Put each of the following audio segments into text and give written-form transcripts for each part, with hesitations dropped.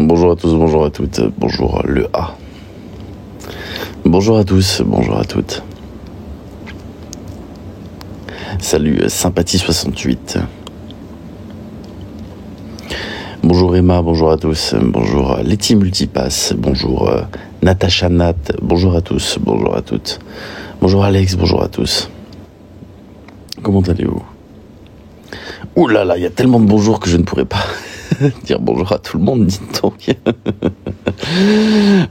Bonjour à tous, bonjour à toutes, bonjour le A. Bonjour à tous, bonjour à toutes. Salut Sympathie68. Bonjour Emma, bonjour à tous, bonjour Letty Multipass, bonjour Natacha Nat, bonjour à tous, bonjour à toutes. Bonjour Alex, bonjour à tous. Comment allez-vous? Ouh là là, il y a tellement de bonjours que je ne pourrais pas dire bonjour à tout le monde, dites donc.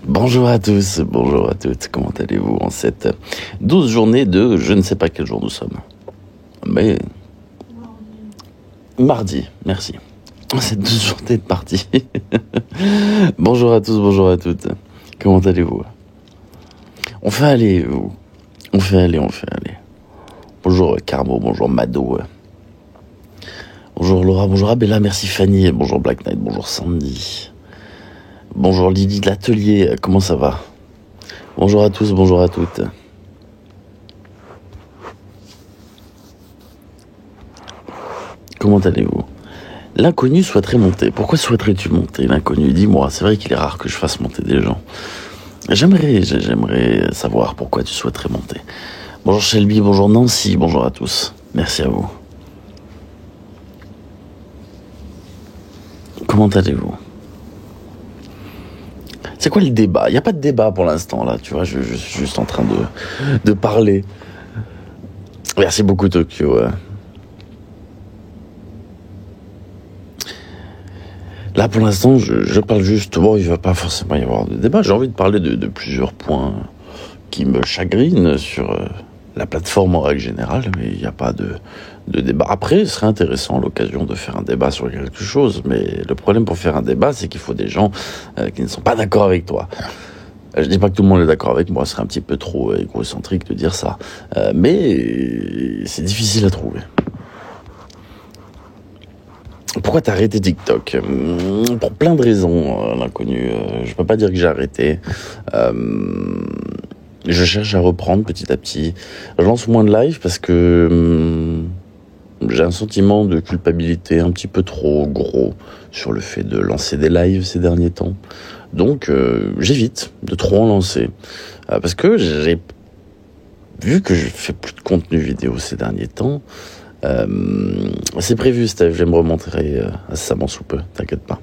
Bonjour à tous, bonjour à toutes, comment allez-vous en cette 12 journée de je ne sais pas quel jour nous sommes. Mais mardi, merci. Cette 12 journée de mardi. Bonjour à tous, bonjour à toutes. Comment allez-vous? On fait aller, vous. On fait aller. Bonjour Carmo, bonjour Mado. Bonjour Laura, bonjour Abella, merci Fanny, bonjour Black Knight, bonjour Sandy. Bonjour Lydie de l'atelier, comment ça va? Bonjour à tous, bonjour à toutes. Comment allez-vous? L'inconnu souhaiterait monter. Pourquoi souhaiterais-tu monter, l'inconnu? Dis-moi, c'est vrai qu'il est rare que je fasse monter des gens. J'aimerais savoir pourquoi tu souhaiterais monter. Bonjour Shelby, bonjour Nancy, bonjour à tous. Merci à vous. Comment allez-vous? C'est quoi le débat? Il n'y a pas de débat pour l'instant, là, tu vois, je suis juste en train de parler. Merci beaucoup, Tokyo. Là, pour l'instant, je parle juste... Bon, il ne va pas forcément y avoir de débat. J'ai envie de parler de plusieurs points qui me chagrinent sur la plateforme en règle générale, mais il n'y a pas de débat. Après, ce serait intéressant à l'occasion de faire un débat sur quelque chose, mais le problème pour faire un débat, c'est qu'il faut des gens qui ne sont pas d'accord avec toi. Je dis pas que tout le monde est d'accord avec moi, ce serait un petit peu trop égocentrique de dire ça, mais c'est difficile à trouver. Pourquoi t'as arrêté TikTok? Pour plein de raisons, l'inconnu. Je peux pas dire que j'ai arrêté. Je cherche à reprendre petit à petit. Je lance moins de live parce que j'ai un sentiment de culpabilité un petit peu trop gros sur le fait de lancer des lives ces derniers temps. Donc j'évite de trop en lancer. Parce que j'ai vu que je fais plus de contenu vidéo ces derniers temps. C'est prévu, Steph, je vais me remontrer incessamment sous peu, t'inquiète pas.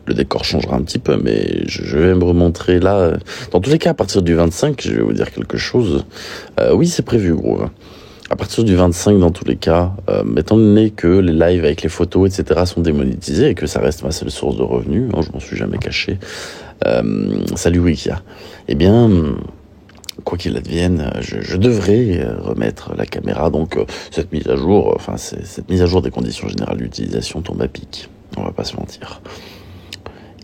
Le décor changera un petit peu, mais je vais me remontrer là. Dans tous les cas, à partir du 25, je vais vous dire quelque chose. Oui, c'est prévu, gros. À partir du 25, dans tous les cas, étant donné que les lives avec les photos, etc. sont démonétisés et que ça reste ma seule source de revenus, je m'en suis jamais caché. Salut Wikia. Eh bien... quoi qu'il advienne, je devrais remettre la caméra. Donc cette mise à jour, cette mise à jour des conditions générales d'utilisation tombe à pic. On va pas se mentir.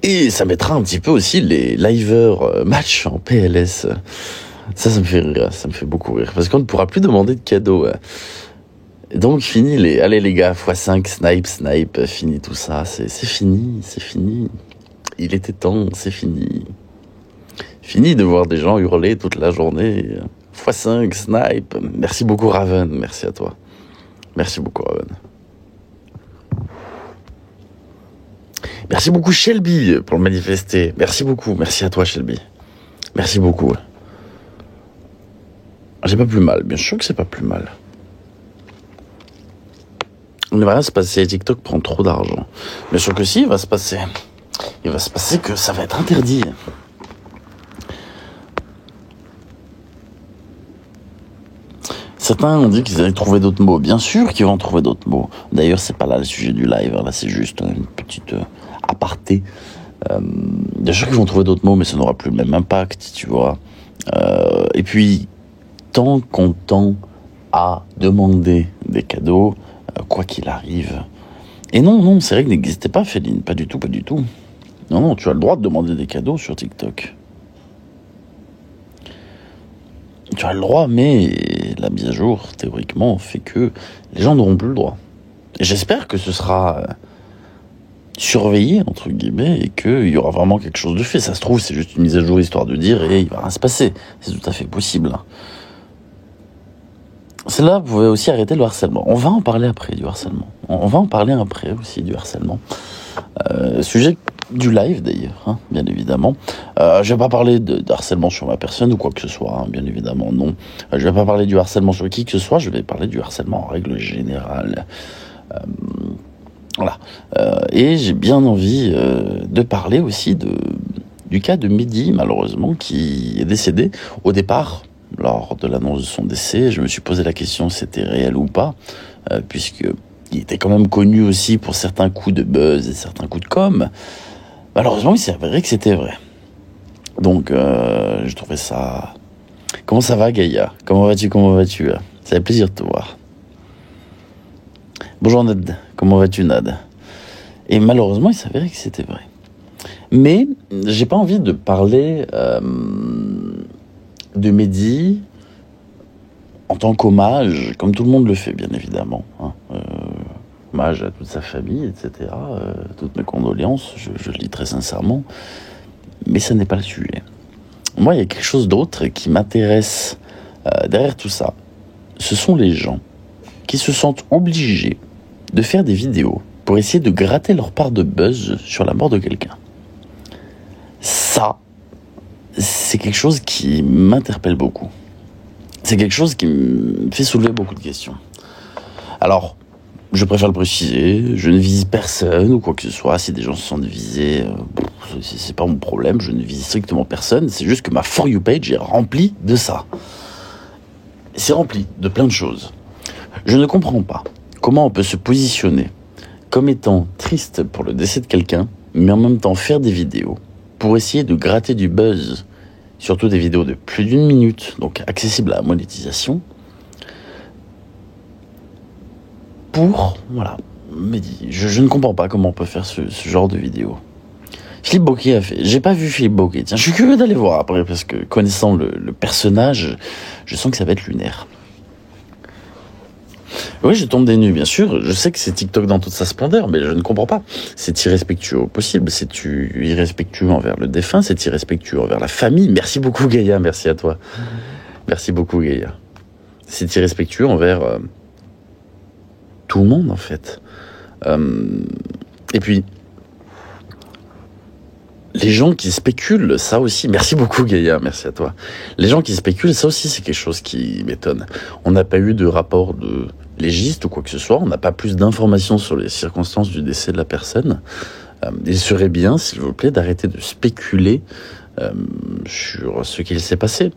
Et ça mettra un petit peu aussi les liveurs match en PLS. Ça me fait rire, ça me fait beaucoup rire. Parce qu'on ne pourra plus demander de cadeaux. Donc fini allez les gars, x5, snipe, fini tout ça. C'est fini. Il était temps, c'est fini. Fini de voir des gens hurler toute la journée. x5, snipe. Merci beaucoup Raven, merci à toi. Merci beaucoup Raven. Merci beaucoup Shelby pour le manifester. Merci beaucoup, merci à toi Shelby. Merci beaucoup. J'ai pas plus mal, bien sûr que c'est pas plus mal. Il ne va rien se passer, TikTok prend trop d'argent. Bien sûr que si, il va se passer que ça va être interdit. Certains ont dit qu'ils allaient trouver d'autres mots. Bien sûr qu'ils vont trouver d'autres mots. D'ailleurs, c'est pas là le sujet du live. Là, c'est juste une petite aparté. Bien sûr qu'ils vont trouver d'autres mots, mais ça n'aura plus le même impact, tu vois. Et puis, tant qu'on tend à demander des cadeaux, quoi qu'il arrive. Et non, ces règles n'existaient pas, Féline. Pas du tout. Non, tu as le droit de demander des cadeaux sur TikTok. Tu as le droit, mais la mise à jour, théoriquement, fait que les gens n'auront plus le droit. Et j'espère que ce sera surveillé, entre guillemets, et qu'il y aura vraiment quelque chose de fait. Ça se trouve, c'est juste une mise à jour histoire de dire, et il va rien se passer. C'est tout à fait possible. C'est là, vous pouvez aussi arrêter le harcèlement. On va en parler après, du harcèlement. On va en parler après aussi, du harcèlement. Sujet du live d'ailleurs, hein, bien évidemment. Je vais pas parler de harcèlement sur ma personne ou quoi que ce soit, hein, bien évidemment, non. Je vais pas parler du harcèlement sur qui que ce soit, je vais parler du harcèlement en règle générale. Voilà. Et j'ai bien envie de parler aussi du cas de Mehdi, malheureusement, qui est décédé. Au départ, lors de l'annonce de son décès, je me suis posé la question si c'était réel ou pas, puisque il était quand même connu aussi pour certains coups de buzz et certains coups de com'. Malheureusement, il s'est avéré que c'était vrai. Donc, je trouvais ça... Comment ça va, Gaïa? Comment vas-tu? Ça fait plaisir de te voir. Bonjour, Nad. Comment vas-tu, Nad? Et malheureusement, il s'est avéré que c'était vrai. Mais, j'ai pas envie de parler de Mehdi en tant qu'hommage, comme tout le monde le fait, bien évidemment. Hein. Hommage à toute sa famille, etc. Toutes mes condoléances, je le dis très sincèrement. Mais ça n'est pas le sujet. Moi, il y a quelque chose d'autre qui m'intéresse derrière tout ça. Ce sont les gens qui se sentent obligés de faire des vidéos pour essayer de gratter leur part de buzz sur la mort de quelqu'un. Ça, c'est quelque chose qui m'interpelle beaucoup. C'est quelque chose qui me fait soulever beaucoup de questions. Alors, je préfère le préciser, je ne vise personne ou quoi que ce soit. Si des gens se sentent visés, c'est pas mon problème, je ne vise strictement personne. C'est juste que ma For You page est remplie de ça. C'est rempli de plein de choses. Je ne comprends pas comment on peut se positionner comme étant triste pour le décès de quelqu'un, mais en même temps faire des vidéos pour essayer de gratter du buzz, surtout des vidéos de plus d'1 minute, donc accessibles à la monétisation, pour, voilà, Mehdi. Je ne comprends pas comment on peut faire ce genre de vidéo. Philippe Boquet a fait. J'ai pas vu Philippe Boquet. Tiens, je suis curieux d'aller voir après, parce que connaissant le personnage, je sens que ça va être lunaire. Oui, je tombe des nues, bien sûr. Je sais que c'est TikTok dans toute sa splendeur, mais je ne comprends pas. C'est irrespectueux au possible. C'est irrespectueux envers le défunt, c'est irrespectueux envers la famille. Merci beaucoup, Gaïa. Merci à toi. Merci beaucoup, Gaïa. C'est irrespectueux envers tout le monde, en fait. Et puis, les gens qui spéculent, ça aussi... Merci beaucoup, Gaïa, merci à toi. Les gens qui spéculent, ça aussi, c'est quelque chose qui m'étonne. On n'a pas eu de rapport de légiste ou quoi que ce soit. On n'a pas plus d'informations sur les circonstances du décès de la personne. Il serait bien, s'il vous plaît, d'arrêter de spéculer sur ce qu'il s'est passé.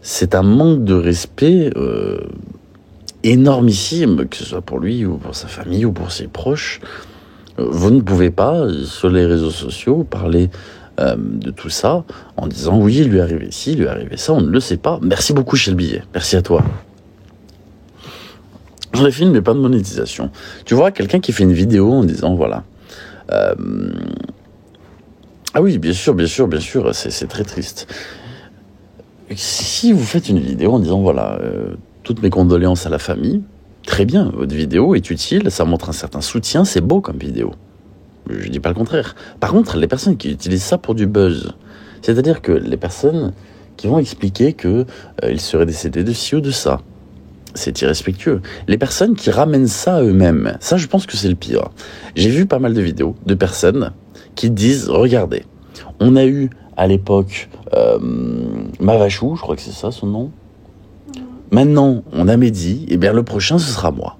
C'est un manque de respect énormissime, que ce soit pour lui ou pour sa famille ou pour ses proches. Vous ne pouvez pas, sur les réseaux sociaux, parler de tout ça en disant oui, il lui est arrivé ci, il lui est arrivé ça, on ne le sait pas. Merci beaucoup, Shelby. Merci à toi. J'en ai filmé, mais pas de monétisation. Tu vois, quelqu'un qui fait une vidéo en disant voilà. Ah oui, bien sûr, c'est très triste. Si vous faites une vidéo en disant voilà, toutes mes condoléances à la famille, très bien, votre vidéo est utile, ça montre un certain soutien, c'est beau comme vidéo. Je dis pas le contraire. Par contre, les personnes qui utilisent ça pour du buzz, c'est-à-dire que les personnes qui vont expliquer que ils seraient décédés de ci ou de ça, c'est irrespectueux. Les personnes qui ramènent ça à eux-mêmes, ça je pense que c'est le pire. J'ai vu pas mal de vidéos de personnes qui disent, regardez, on a eu à l'époque Mavachou, je crois que c'est ça son nom. Maintenant, on a Mehdi, et bien le prochain, ce sera moi.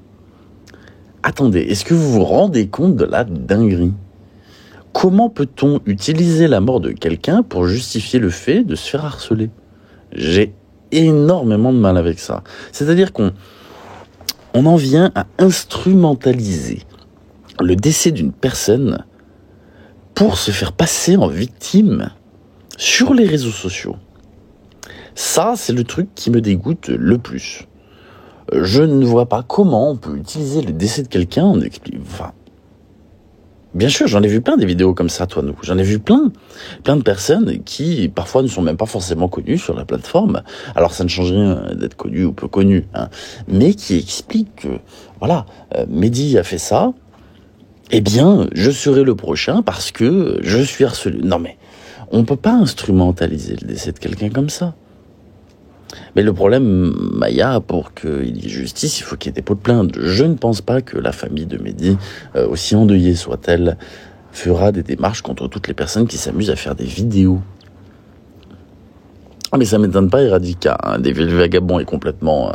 Attendez, est-ce que vous vous rendez compte de la dinguerie? Comment peut-on utiliser la mort de quelqu'un pour justifier le fait de se faire harceler? J'ai énormément de mal avec ça. C'est-à-dire qu'on en vient à instrumentaliser le décès d'une personne pour se faire passer en victime sur les réseaux sociaux. Ça, c'est le truc qui me dégoûte le plus. Je ne vois pas comment on peut utiliser le décès de quelqu'un en expliquant... Enfin, bien sûr, j'en ai vu plein des vidéos comme ça, toi, nous. J'en ai vu plein de personnes qui, parfois, ne sont même pas forcément connues sur la plateforme. Alors, ça ne change rien d'être connu ou peu connu, hein, mais qui expliquent que, voilà, Mehdi a fait ça, eh bien, je serai le prochain parce que je suis harcelé. Non, mais on peut pas instrumentaliser le décès de quelqu'un comme ça. Mais le problème, Maya, pour qu'il y ait justice, il faut qu'il y ait dépôt de plainte. Je ne pense pas que la famille de Mehdi, aussi endeuillée soit-elle, fera des démarches contre toutes les personnes qui s'amusent à faire des vidéos. Ah, mais ça m'étonne pas, Eradika, hein. David Vagabond est complètement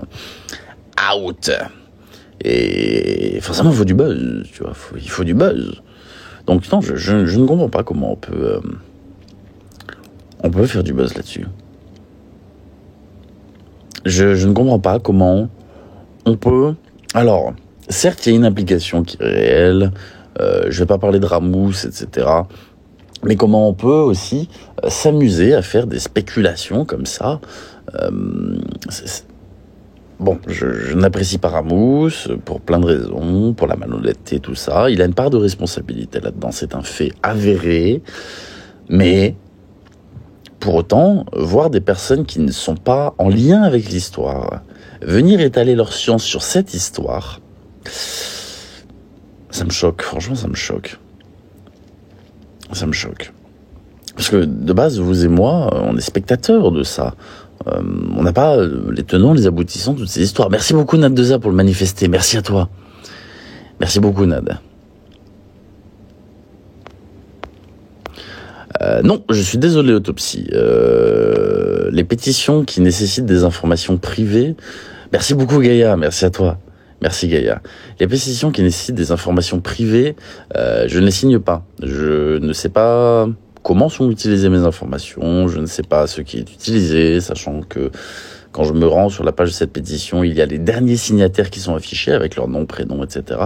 out. Et forcément, il faut du buzz, tu vois, il faut du buzz. Donc non, je ne comprends pas comment on peut faire du buzz là-dessus. Je ne comprends pas comment on peut... Alors, certes, il y a une application qui est réelle, je vais pas parler de Ramous, etc., mais comment on peut aussi s'amuser à faire des spéculations comme ça. Bon, je n'apprécie pas Ramous pour plein de raisons, pour la malhonnêteté, tout ça. Il a une part de responsabilité là-dedans, c'est un fait avéré. Mais, pour autant, voir des personnes qui ne sont pas en lien avec l'histoire venir étaler leur science sur cette histoire, ça me choque, franchement ça me choque. Ça me choque. Parce que de base, vous et moi, on est spectateurs de ça. On n'a pas les tenants, les aboutissants de toutes ces histoires. Merci beaucoup Nad Deza pour le manifester. Merci à toi. Merci beaucoup Nad. Non, je suis désolé Autopsie. Les pétitions qui nécessitent des informations privées. Merci beaucoup Gaïa, merci à toi. Merci Gaïa. Les pétitions qui nécessitent des informations privées, je ne les signe pas. Je ne sais pas comment sont utilisées mes informations, je ne sais pas ce qui est utilisé, sachant que quand je me rends sur la page de cette pétition, il y a les derniers signataires qui sont affichés avec leur nom, prénom, etc.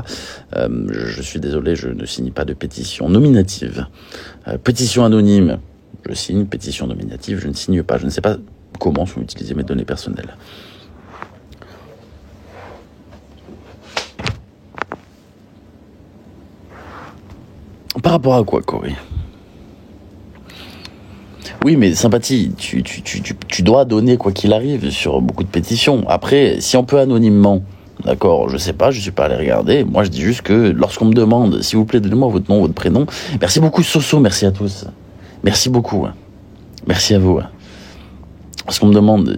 Je suis désolé, je ne signe pas de pétition nominative. Pétition anonyme, je signe. Pétition nominative, je ne signe pas. Je ne sais pas comment sont utilisées mes données personnelles. Par rapport à quoi, Corey ? Oui, mais sympathie, tu dois donner quoi qu'il arrive sur beaucoup de pétitions. Après, si on peut anonymement, d'accord, je sais pas, je suis pas allé regarder. Moi, je dis juste que lorsqu'on me demande, s'il vous plaît, donnez-moi votre nom, votre prénom. Merci beaucoup, Soso, merci à tous. Merci beaucoup. Merci à vous. Lorsqu'on me demande,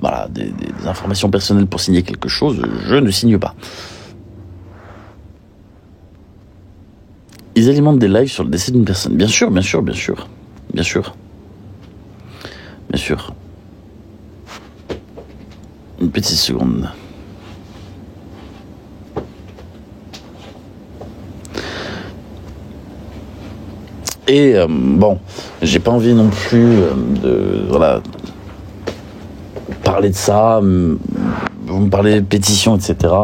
voilà, des informations personnelles pour signer quelque chose, je ne signe pas. Ils alimentent des lives sur le décès d'une personne. Bien sûr, bien sûr, bien sûr. Bien sûr. Bien sûr. Une petite seconde. Et bon, j'ai pas envie non plus de parler de ça. Vous me parlez de pétition, etc.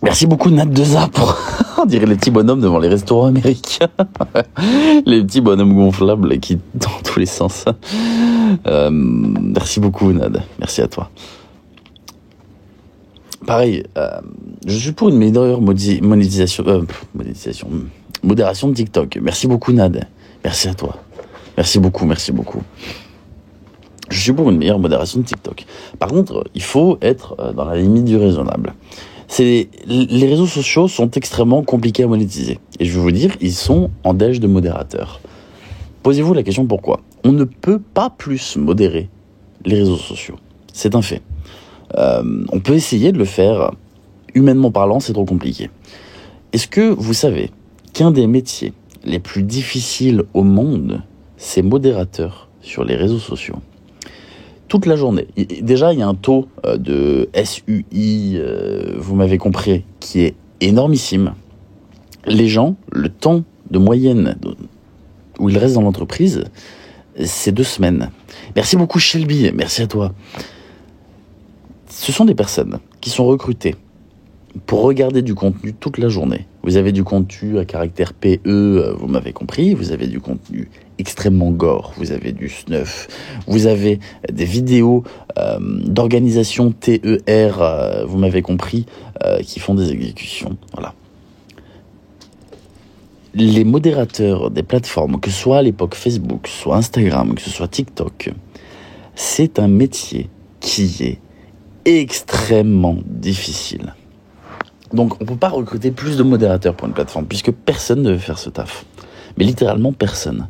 Merci beaucoup Nad Deza pour... On dirait les petits bonhommes devant les restaurants américains. Les petits bonhommes gonflables qui dans tous les sens. Merci beaucoup Nad. Merci à toi. Pareil, je suis pour une meilleure modération de TikTok. Merci beaucoup Nad. Merci à toi. Merci beaucoup, merci beaucoup. Je suis pour une meilleure modération de TikTok. Par contre, il faut être dans la limite du raisonnable. Les réseaux sociaux sont extrêmement compliqués à monétiser. Et je vais vous dire, ils sont en déj de modérateurs. Posez-vous la question pourquoi. On ne peut pas plus modérer les réseaux sociaux. C'est un fait. On peut essayer de le faire. Humainement parlant, c'est trop compliqué. Est-ce que vous savez qu'un des métiers les plus difficiles au monde, c'est modérateur sur les réseaux sociaux ? Toute la journée. Déjà, il y a un taux de SUI, vous m'avez compris, qui est énormissime. Les gens, le temps de moyenne où ils restent dans l'entreprise, c'est 2 semaines. Merci beaucoup Shelby, merci à toi. Ce sont des personnes qui sont recrutées pour regarder du contenu toute la journée. Vous avez du contenu à caractère PE, vous m'avez compris, vous avez du contenu extrêmement gore, vous avez du snuff, vous avez des vidéos d'organisation TER, vous m'avez compris, qui font des exécutions. Voilà. Les modérateurs des plateformes, que ce soit à l'époque Facebook, soit Instagram, que ce soit TikTok, c'est un métier qui est extrêmement difficile. Donc on ne peut pas recruter plus de modérateurs pour une plateforme, puisque personne ne veut faire ce taf. Mais littéralement personne.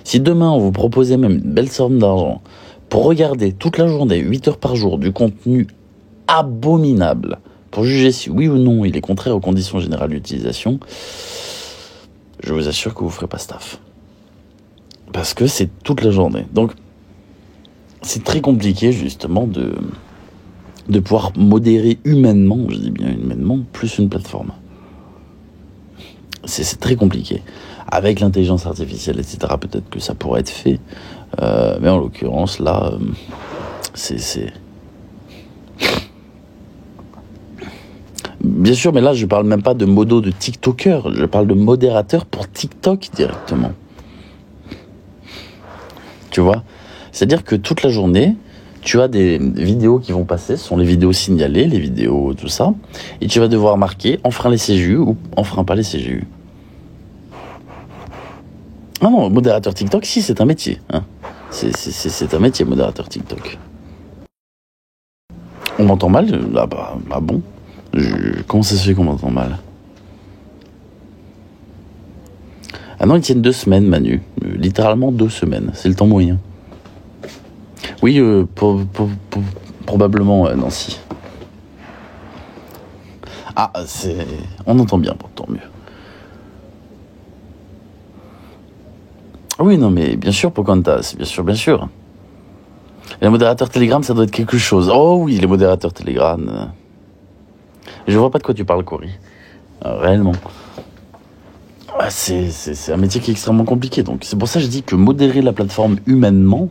Si demain on vous proposait même une belle somme d'argent pour regarder toute la journée, 8 heures par jour, du contenu abominable, pour juger si oui ou non il est contraire aux conditions générales d'utilisation, je vous assure que vous ferez pas ce taf. Parce que c'est toute la journée. Donc, c'est très compliqué, justement, de pouvoir modérer humainement, je dis bien humainement, plus une plateforme. C'est très compliqué. Avec l'intelligence artificielle, etc., peut-être que ça pourrait être fait. Mais en l'occurrence, là, c'est... Bien sûr, mais là, je parle même pas de modo de TikToker. Je parle de modérateur pour TikTok directement. Tu vois ? C'est-à-dire que toute la journée, tu as des vidéos qui vont passer, ce sont les vidéos signalées, les vidéos, tout ça, et tu vas devoir marquer enfreint les CGU ou enfreint pas les CGU. Ah non, modérateur TikTok, si, c'est un métier. Hein. C'est un métier, modérateur TikTok. On m'entend mal ? Ah bon ? Comment ça se fait qu'on m'entend mal ? Ah non, ils tiennent 2 semaines, Manu. Littéralement 2 semaines. C'est le temps moyen. Oui, probablement, Nancy. Ah, on entend bien, pourtant mieux. Oui, non, mais bien sûr, Pocahontas, bien sûr. Et les modérateurs Telegram, ça doit être quelque chose. Oh oui, les modérateurs Telegram. Je vois pas de quoi tu parles, Cory. Réellement. C'est un métier qui est extrêmement compliqué. Donc c'est pour ça que je dis que modérer la plateforme humainement,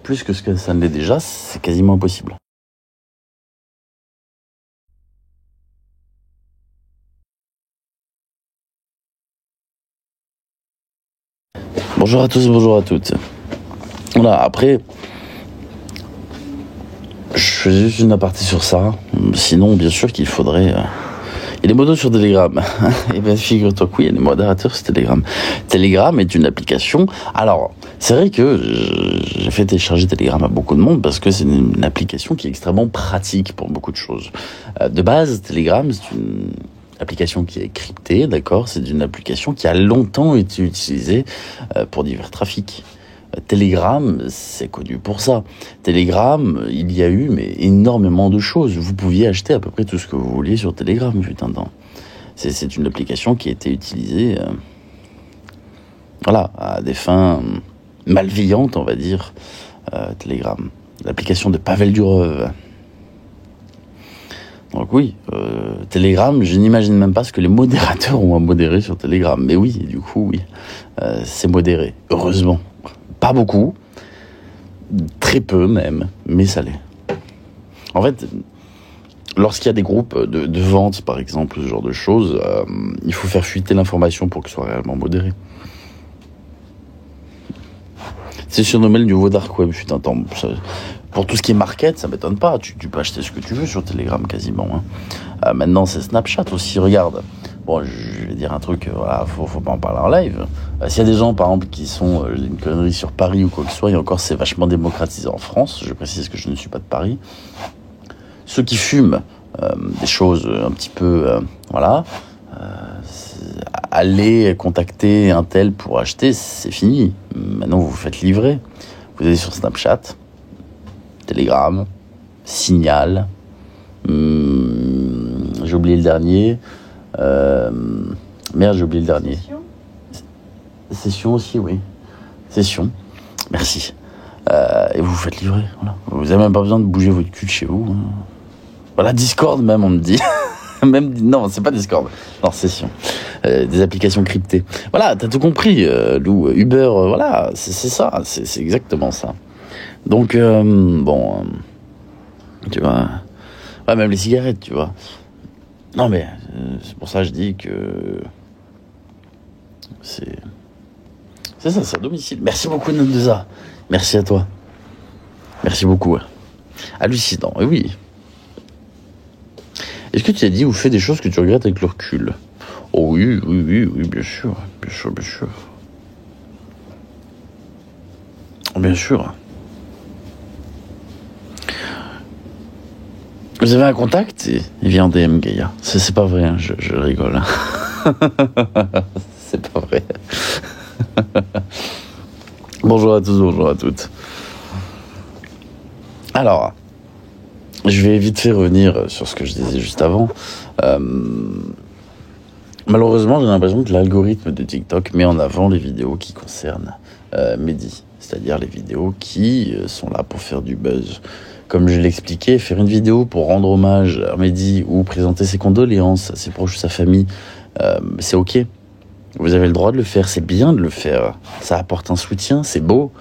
plus que ce que ça ne l'est déjà, c'est quasiment impossible. Bonjour à tous, bonjour à toutes. Voilà, après, je fais juste une aparté sur ça. Sinon, bien sûr qu'il faudrait... Il y a des modos sur Telegram. Et bien, figure-toi que oui, il y a des modérateurs sur Telegram. Telegram est une application... Alors, c'est vrai que j'ai fait télécharger Telegram à beaucoup de monde parce que c'est une application qui est extrêmement pratique pour beaucoup de choses. De base, Telegram, c'est une application qui est cryptée, d'accord ? C'est une application qui a longtemps été utilisée pour divers trafics. Telegram, c'est connu pour ça. Telegram, il y a eu mais énormément de choses. Vous pouviez acheter à peu près tout ce que vous vouliez sur Telegram, putain de temps. C'est une application qui a été utilisée, voilà, à des fins malveillantes, on va dire. Telegram, l'application de Pavel Durov. Donc oui, Telegram, je n'imagine même pas ce que les modérateurs ont à modérer sur Telegram. Mais oui, du coup, oui, c'est modéré. Heureusement. Pas beaucoup, très peu même, mais ça l'est. En fait, lorsqu'il y a des groupes de vente, par exemple, ce genre de choses, il faut faire fuiter l'information pour que ce soit réellement modéré. C'est surnommé le nouveau dark web, putain, pour tout ce qui est market, ça m'étonne pas. Tu peux acheter ce que tu veux sur Telegram quasiment. Hein. Maintenant, c'est Snapchat aussi, regarde. Bon, je vais dire un truc, voilà, faut pas en parler en live. S'il y a des gens, par exemple, qui sont une connerie sur Paris ou quoi que ce soit, et encore, c'est vachement démocratisé en France, je précise que je ne suis pas de Paris. Ceux qui fument des choses un petit peu, voilà, aller contacter un tel pour acheter, c'est fini. Maintenant, vous vous faites livrer. Vous allez sur Snapchat, Telegram, Signal, j'ai oublié le dernier. Merde, j'ai oublié le dernier. Session aussi, oui. Session. Merci. Et vous vous faites livrer. Voilà. Vous n'avez même pas besoin de bouger votre cul de chez vous. Hein. Voilà, Discord même, on me dit. Même, non, c'est pas Discord. Non, Session. Des applications cryptées. Voilà, t'as tout compris, Lou. Uber, voilà, c'est ça. C'est exactement ça. Donc, bon, tu vois. Ouais, même les cigarettes, tu vois. Non, mais c'est pour ça que je dis que c'est ça, c'est à domicile. Merci beaucoup, Nandeza. Merci à toi. Merci beaucoup. Hallucinant, et oui. Est-ce que tu as dit ou fait des choses que tu regrettes avec le recul ? Oh oui, bien sûr. Bien sûr. Vous avez un contact ? Il vient en DM, Gaïa. C'est pas vrai, hein, je rigole. C'est pas vrai. Bonjour à tous, bonjour à toutes. Alors, je vais vite fait revenir sur ce que je disais juste avant. Malheureusement, j'ai l'impression que l'algorithme de TikTok met en avant les vidéos qui concernent Mehdi, c'est-à-dire les vidéos qui sont là pour faire du buzz. Comme je l'expliquais, faire une vidéo pour rendre hommage à Mehdi ou présenter ses condoléances à ses proches ou sa famille, c'est ok. Vous avez le droit de le faire, c'est bien de le faire. Ça apporte un soutien, c'est beau.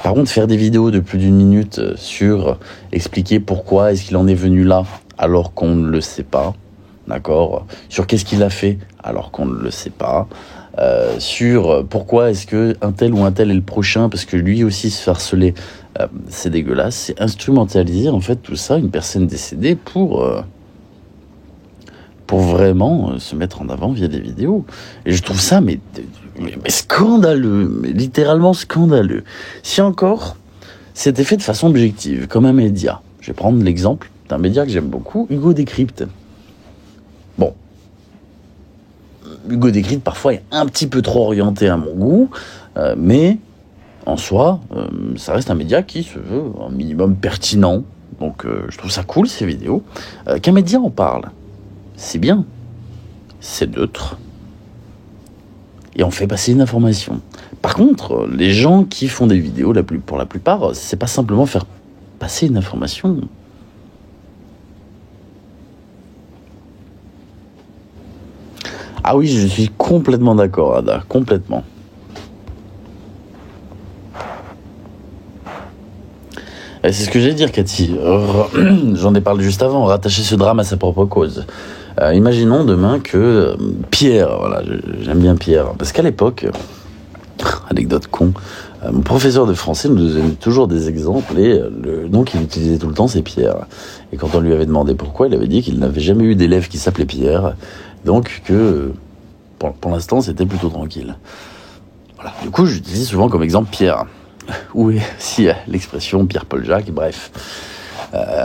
Par contre, faire des vidéos de plus d'une minute sur expliquer pourquoi est-ce qu'il en est venu là alors qu'on ne le sait pas, d'accord, sur qu'est-ce qu'il a fait alors qu'on ne le sait pas, sur pourquoi est-ce que un tel ou un tel est le prochain parce que lui aussi se fait harceler, c'est dégueulasse. C'est instrumentaliser en fait tout ça, une personne décédée pour vraiment se mettre en avant via des vidéos. Et je trouve ça mais scandaleux, mais littéralement scandaleux. Si encore c'était fait de façon objective, comme un média. Je vais prendre l'exemple d'un média que j'aime beaucoup, Hugo Décrypte. Bon, Hugo Décrypte parfois est un petit peu trop orienté à mon goût, mais en soi, ça reste un média qui se veut un minimum pertinent. Donc je trouve ça cool ces vidéos. Qu'un média en parle, c'est bien, c'est neutre, et on fait passer une information. Par contre, les gens qui font des vidéos, pour la plupart, c'est pas simplement faire passer une information. Ah oui, je suis complètement d'accord, Ada, complètement. Et c'est ce que j'allais dire, Cathy. J'en ai parlé juste avant, rattacher ce drame à sa propre cause. Imaginons demain que Pierre, voilà, j'aime bien Pierre, parce qu'à l'époque, anecdote con, mon professeur de français nous donnait toujours des exemples et le nom qu'il utilisait tout le temps c'est Pierre. Et quand on lui avait demandé pourquoi, il avait dit qu'il n'avait jamais eu d'élève qui s'appelait Pierre, donc que pour l'instant c'était plutôt tranquille. Voilà. Du coup j'utilise souvent comme exemple Pierre, ou si l'expression Pierre-Paul Jacques, bref.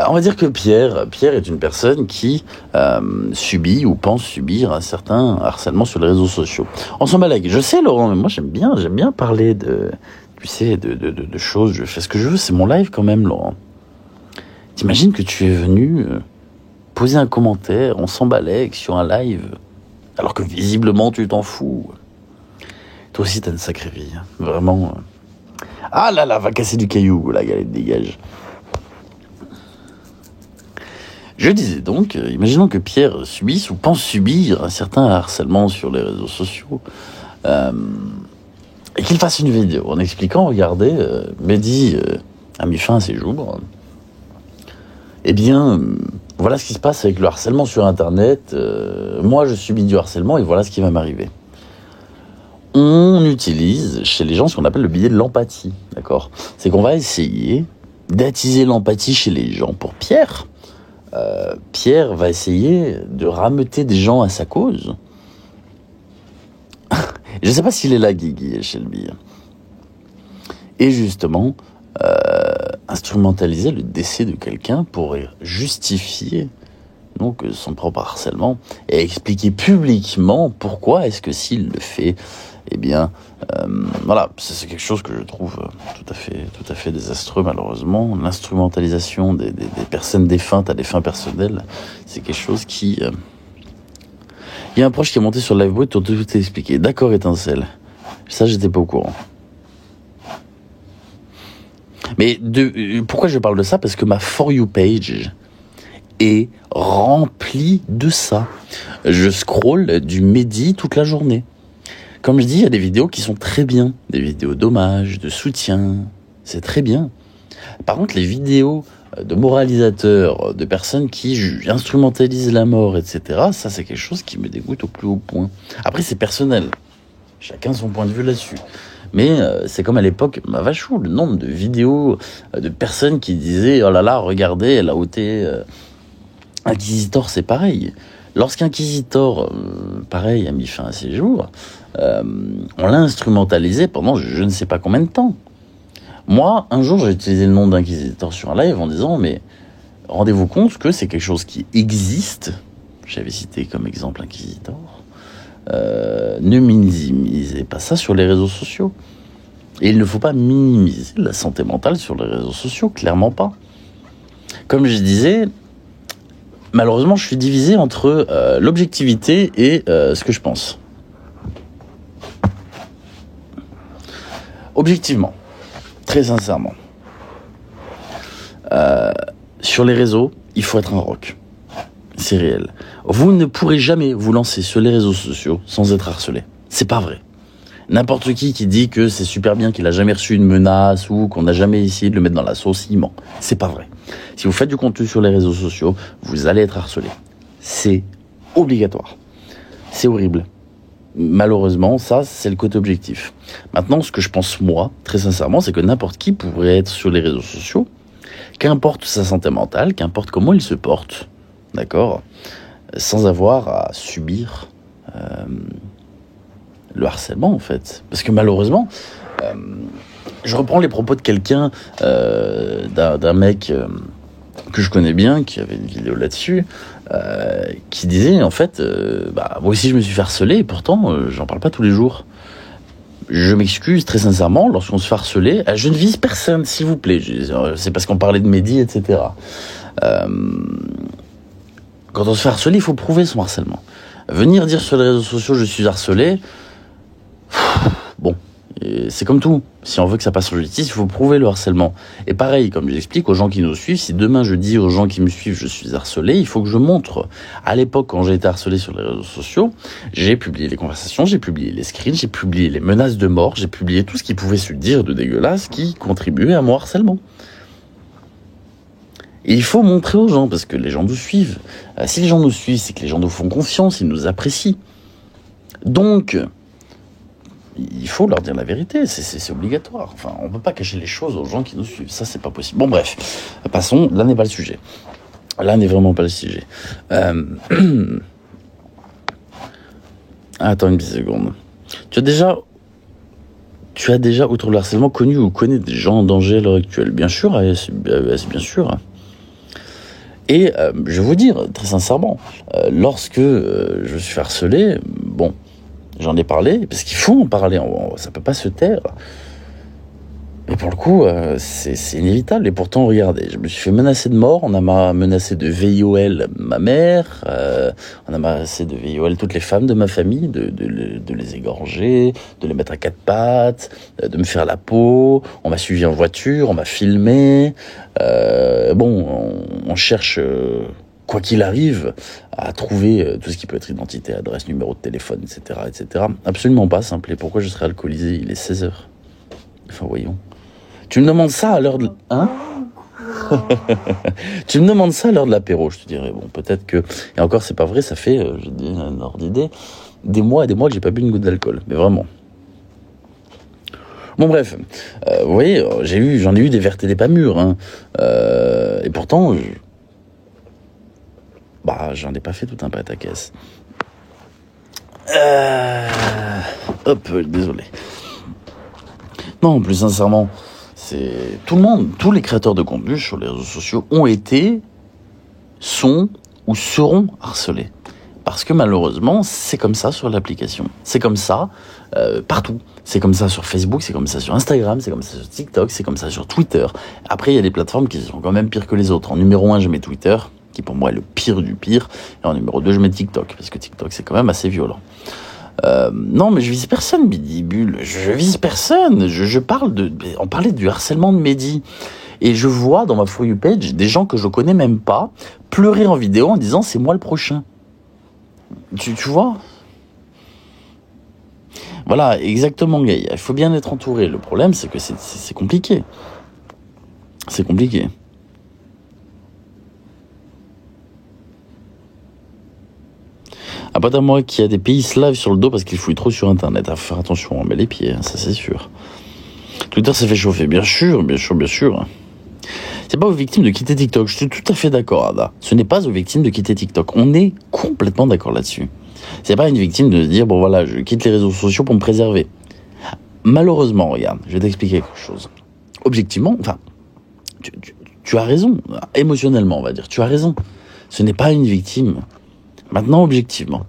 On va dire que Pierre est une personne qui subit ou pense subir un certain harcèlement sur les réseaux sociaux. On s'en balègue. Je sais, Laurent, mais moi j'aime bien parler de choses. Je fais ce que je veux, c'est mon live quand même, Laurent. T'imagines que tu es venu poser un commentaire, on s'en balègue sur un live, alors que visiblement tu t'en fous. Toi aussi t'as une sacrée vie, hein. Vraiment. Ah là là, va casser du caillou, la galette dégage. Je disais donc, imaginons que Pierre subisse ou pense subir un certain harcèlement sur les réseaux sociaux, et qu'il fasse une vidéo en expliquant, regardez, Mehdi a mis fin à ses jours. Eh bien, voilà ce qui se passe avec le harcèlement sur Internet. Moi, je subis du harcèlement et voilà ce qui va m'arriver. On utilise chez les gens ce qu'on appelle le biais de l'empathie, d'accord ? C'est qu'on va essayer d'attiser l'empathie chez les gens. Pour Pierre, Pierre va essayer de rameuter des gens à sa cause. Je ne sais pas s'il est là, Guigui, chez le billet. Et justement, instrumentaliser le décès de quelqu'un pour justifier donc son propre harcèlement et expliquer publiquement pourquoi est-ce que s'il le fait, eh bien, voilà, c'est quelque chose que je trouve tout à fait désastreux, malheureusement. L'instrumentalisation des personnes défuntes à des fins personnelles, c'est quelque chose qui... Il y a un proche qui est monté sur Liveboy pour tout expliquer. D'accord, étincelle. Ça, j'étais pas au courant. Mais pourquoi je parle de ça ? Parce que ma For You page est remplie de ça. Je scrolle du Mehdi toute la journée. Comme je dis, il y a des vidéos qui sont très bien. Des vidéos d'hommage, de soutien. C'est très bien. Par contre, les vidéos de moralisateurs, de personnes qui instrumentalisent la mort, etc., ça, c'est quelque chose qui me dégoûte au plus haut point. Après, c'est personnel. Chacun son point de vue là-dessus. Mais c'est comme à l'époque, ma vache, le nombre de vidéos de personnes qui disaient « Oh là là, regardez, elle a ôté Inquisitor, c'est pareil ». Lorsqu'Inquisitor, pareil, a mis fin à ses jours, on l'a instrumentalisé pendant je ne sais pas combien de temps. Moi, un jour, j'ai utilisé le nom d'Inquisitor sur un live en disant « Mais rendez-vous compte que c'est quelque chose qui existe ». J'avais cité comme exemple Inquisitor. Ne minimisez pas ça sur les réseaux sociaux. Et il ne faut pas minimiser la santé mentale sur les réseaux sociaux, clairement pas. Comme je disais, malheureusement, je suis divisé entre l'objectivité et ce que je pense. Objectivement, très sincèrement, sur les réseaux, il faut être un rock. C'est réel. Vous ne pourrez jamais vous lancer sur les réseaux sociaux sans être harcelé. C'est pas vrai. N'importe qui dit que c'est super bien, qu'il a jamais reçu une menace ou qu'on n'a jamais essayé de le mettre dans la sauce, il ment. C'est pas vrai. Si vous faites du contenu sur les réseaux sociaux, vous allez être harcelé. C'est obligatoire. C'est horrible. Malheureusement, ça, c'est le côté objectif. Maintenant, ce que je pense, moi, très sincèrement, c'est que n'importe qui pourrait être sur les réseaux sociaux, qu'importe sa santé mentale, qu'importe comment il se porte, d'accord, sans avoir à subir le harcèlement, en fait. Parce que malheureusement, je reprends les propos de quelqu'un, d'un mec que je connais bien, qui avait une vidéo là-dessus, qui disait, en fait, moi aussi je me suis fait harceler, et pourtant, j'en parle pas tous les jours. Je m'excuse très sincèrement, lorsqu'on se fait harceler, je ne vise personne, s'il vous plaît. C'est parce qu'on parlait de Mehdi, etc. Quand on se fait harceler, il faut prouver son harcèlement. Venir dire sur les réseaux sociaux je suis harcelé, bon, c'est comme tout. Si on veut que ça passe en justice, il faut prouver le harcèlement. Et pareil, comme j'explique aux gens qui nous suivent, si demain je dis aux gens qui me suivent je suis harcelé, il faut que je montre. À l'époque, quand j'ai été harcelé sur les réseaux sociaux, j'ai publié les conversations, j'ai publié les screens, j'ai publié les menaces de mort, j'ai publié tout ce qui pouvait se dire de dégueulasse qui contribuait à mon harcèlement. Et il faut montrer aux gens, parce que les gens nous suivent. Si les gens nous suivent, c'est que les gens nous font confiance, ils nous apprécient. Donc, il faut leur dire la vérité, c'est obligatoire. Enfin, on ne peut pas cacher les choses aux gens qui nous suivent, ça c'est pas possible. Bon bref, passons, là n'est pas le sujet. Là n'est vraiment pas le sujet. Attends une petite seconde. Tu as déjà, outre le harcèlement, connu ou connais des gens en danger à l'heure actuelle? Bien sûr, bien sûr. Et je vais vous dire, très sincèrement, lorsque je suis harcelé, bon, j'en ai parlé, parce qu'il faut en parler, ça peut pas se taire. Mais pour le coup, c'est inévitable. Et pourtant, regardez, je me suis fait menacer de mort, on a menacé de VIOL ma mère, on a menacé de VIOL toutes les femmes de ma famille, de les égorger, de les mettre à quatre pattes, de me faire la peau, on m'a suivi en voiture, on m'a filmé. On cherche... quoi qu'il arrive, à trouver tout ce qui peut être identité, adresse, numéro de téléphone, etc., etc. Absolument pas simple. Et pourquoi je serais alcoolisé? Il est 16h. Enfin, voyons. Tu me demandes ça à l'heure de... Hein? Tu me demandes ça à l'heure de l'apéro, je te dirais. Bon, peut-être que... Et encore, c'est pas vrai, ça fait, j'ai dit un ordre d'idée, des mois et des mois que j'ai pas bu une goutte d'alcool. Mais vraiment. Bon, bref. Vous voyez, j'en ai eu des vertes et des pas mûres. Hein. Et pourtant... j'en ai pas fait tout un pataquès. Hop, désolé. Non, plus sincèrement, c'est tout le monde, tous les créateurs de contenu sur les réseaux sociaux ont été, sont ou seront harcelés. Parce que malheureusement, c'est comme ça sur l'application. C'est comme ça partout. C'est comme ça sur Facebook, c'est comme ça sur Instagram, c'est comme ça sur TikTok, c'est comme ça sur Twitter. Après, il y a des plateformes qui sont quand même pires que les autres. En numéro 1, je mets Twitter, qui pour moi est le pire du pire. Et en numéro 2, je mets TikTok, parce que TikTok, c'est quand même assez violent. Non, mais je vise personne, Bidibule. Je vise personne. On parlait du harcèlement de Mehdi. Et je vois dans ma For You page des gens que je connais même pas pleurer en vidéo en disant c'est moi le prochain. Tu vois? Voilà, exactement, gars. Il faut bien être entouré. Le problème, c'est que c'est compliqué. C'est compliqué. Ah, pas à moi qui a des pays slaves sur le dos parce qu'il fouille trop sur Internet. À faire attention, on met les pieds, ça c'est sûr. Twitter s'est fait chauffer, bien sûr. C'est pas aux victimes de quitter TikTok, je suis tout à fait d'accord, Ada. Ce n'est pas aux victimes de quitter TikTok. On est complètement d'accord là-dessus. C'est pas une victime de se dire, bon voilà, je quitte les réseaux sociaux pour me préserver. Malheureusement, regarde, je vais t'expliquer quelque chose. Objectivement, enfin, tu as raison. Émotionnellement, on va dire, tu as raison. Ce n'est pas une victime. Maintenant, objectivement,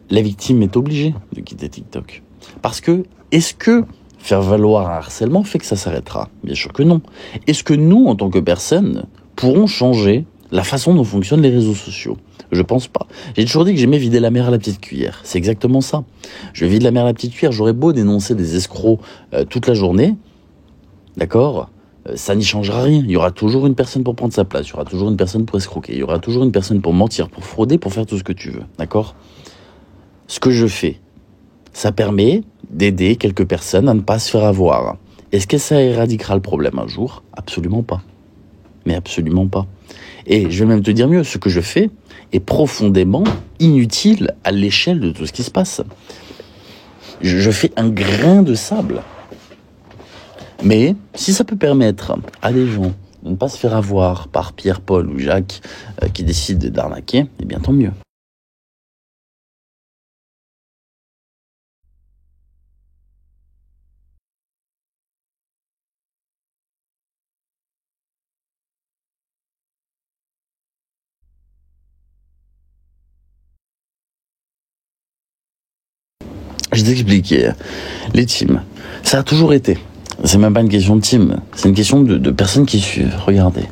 la victime est obligée de quitter TikTok. Parce que, est-ce que faire valoir un harcèlement fait que ça s'arrêtera? Bien sûr que non. Est-ce que nous, en tant que personnes, pourrons changer la façon dont fonctionnent les réseaux sociaux. Je pense pas. J'ai toujours dit que j'aimais vider la mer à la petite cuillère. C'est exactement ça. Je vide la mer à la petite cuillère. J'aurais beau dénoncer des escrocs toute la journée, d'accord, ça n'y changera rien. Il y aura toujours une personne pour prendre sa place. Il y aura toujours une personne pour escroquer. Il y aura toujours une personne pour mentir, pour frauder, pour faire tout ce que tu veux, d'accord. Ce que je fais, ça permet d'aider quelques personnes à ne pas se faire avoir. Est-ce que ça éradiquera le problème un jour ? Absolument pas. Mais absolument pas. Et je vais même te dire mieux, ce que je fais est profondément inutile à l'échelle de tout ce qui se passe. Je fais un grain de sable. Mais si ça peut permettre à des gens de ne pas se faire avoir par Pierre, Paul ou Jacques qui décident d'arnaquer, eh bien tant mieux. Je t'expliquais, les teams, ça a toujours été. C'est même pas une question de team, c'est une question de personnes qui suivent. Regardez,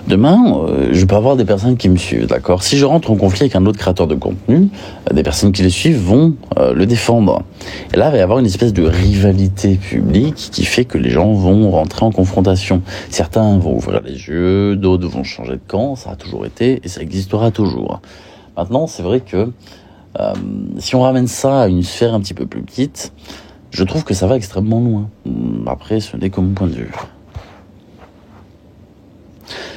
demain, je peux avoir des personnes qui me suivent, d'accord. Si je rentre en conflit avec un autre créateur de contenu, des personnes qui les suivent vont le défendre. Et là, il va y avoir une espèce de rivalité publique qui fait que les gens vont rentrer en confrontation. Certains vont ouvrir les yeux, d'autres vont changer de camp, ça a toujours été et ça existera toujours. Maintenant, c'est vrai que si on ramène ça à une sphère un petit peu plus petite, je trouve que ça va extrêmement loin. Après, ce n'est que mon point de vue.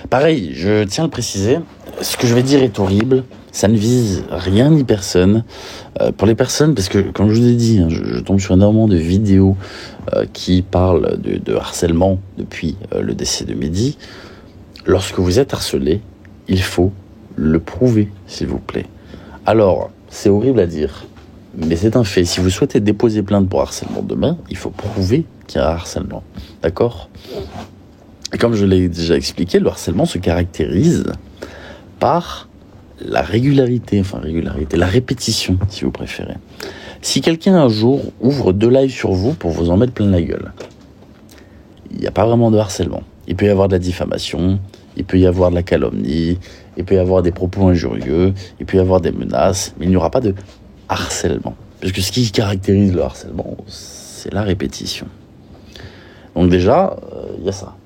Pareil, je tiens à le préciser, ce que je vais dire est horrible, ça ne vise rien ni personne. Pour les personnes, parce que comme je vous ai dit, je tombe sur énormément de vidéos qui parlent de harcèlement depuis le décès de Mehdi. Lorsque vous êtes harcelé, il faut le prouver, s'il vous plaît. Alors, c'est horrible à dire, mais c'est un fait. Si vous souhaitez déposer plainte pour harcèlement demain, il faut prouver qu'il y a harcèlement. D'accord ? Et comme je l'ai déjà expliqué, le harcèlement se caractérise par la régularité, la répétition, si vous préférez. Si quelqu'un un jour ouvre 2 lives sur vous pour vous en mettre plein la gueule, il n'y a pas vraiment de harcèlement. Il peut y avoir de la diffamation, il peut y avoir de la calomnie, il peut y avoir des propos injurieux, il peut y avoir des menaces, mais il n'y aura pas de harcèlement. Parce que ce qui caractérise le harcèlement, c'est la répétition. Donc déjà, il y a ça.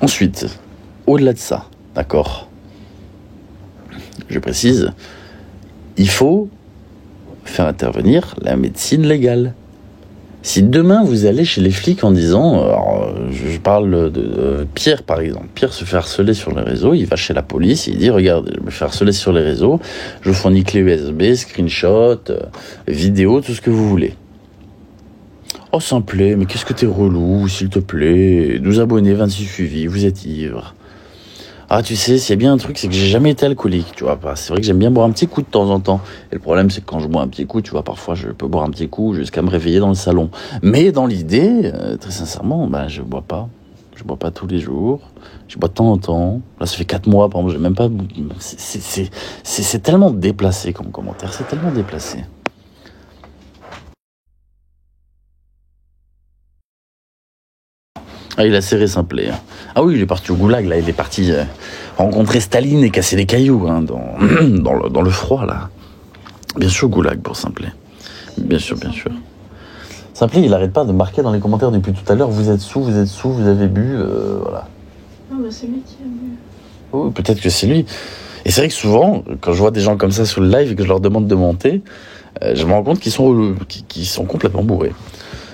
Ensuite, au-delà de ça, d'accord, je précise, il faut faire intervenir la médecine légale. Si demain vous allez chez les flics en disant, alors, je parle de Pierre par exemple, Pierre se fait harceler sur les réseaux, il va chez la police, il dit regarde, je me fais harceler sur les réseaux, je vous fournis clé USB, screenshot, vidéo, tout ce que vous voulez. Oh ça me plaît, mais qu'est-ce que t'es relou, s'il te plaît, 12 abonnés, 26 suivis, vous êtes ivre. Ah tu sais, s'il y a bien un truc, c'est que j'ai jamais été alcoolique, tu vois. C'est vrai que j'aime bien boire un petit coup de temps en temps. Et le problème, c'est que quand je bois un petit coup, tu vois, parfois je peux boire un petit coup jusqu'à me réveiller dans le salon. Mais dans l'idée, très sincèrement, je bois pas. Je bois pas tous les jours. Je bois de temps en temps. Là, ça fait 4 mois, par exemple, j'ai même pas... C'est tellement déplacé comme commentaire, c'est tellement déplacé. Ah, il a serré simplet. Ah oui, il est parti au goulag, là. Il est parti rencontrer Staline et casser des cailloux dans le froid, là. Bien sûr, goulag pour Simplet. Bien sûr, bien sûr. Simplet, il arrête pas de marquer dans les commentaires depuis tout à l'heure, vous êtes sous, vous avez bu, voilà. Non, mais c'est lui qui a bu. Oui, peut-être que c'est lui. Et c'est vrai que souvent, quand je vois des gens comme ça sur le live et que je leur demande de monter, je me rends compte qu'ils sont complètement bourrés.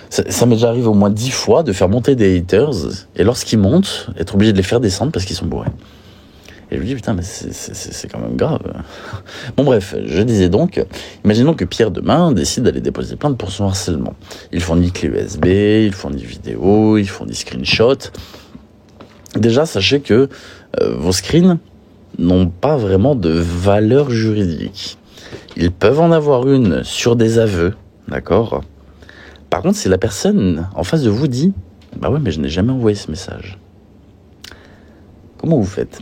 Ça m'est déjà arrivé au moins 10 fois de faire monter des haters et lorsqu'ils montent, être obligé de les faire descendre parce qu'ils sont bourrés. Et je me dis putain, mais c'est quand même grave. Bon bref, je disais donc, imaginons que Pierre demain décide d'aller déposer plainte pour son harcèlement. Il fournit clé USB, il fournit vidéo, il fournit screenshot. Déjà, sachez que vos screens n'ont pas vraiment de valeur juridique. Ils peuvent en avoir une sur des aveux, d'accord ? Par contre, si la personne en face de vous dit « Bah ouais, mais je n'ai jamais envoyé ce message », comment vous faites ?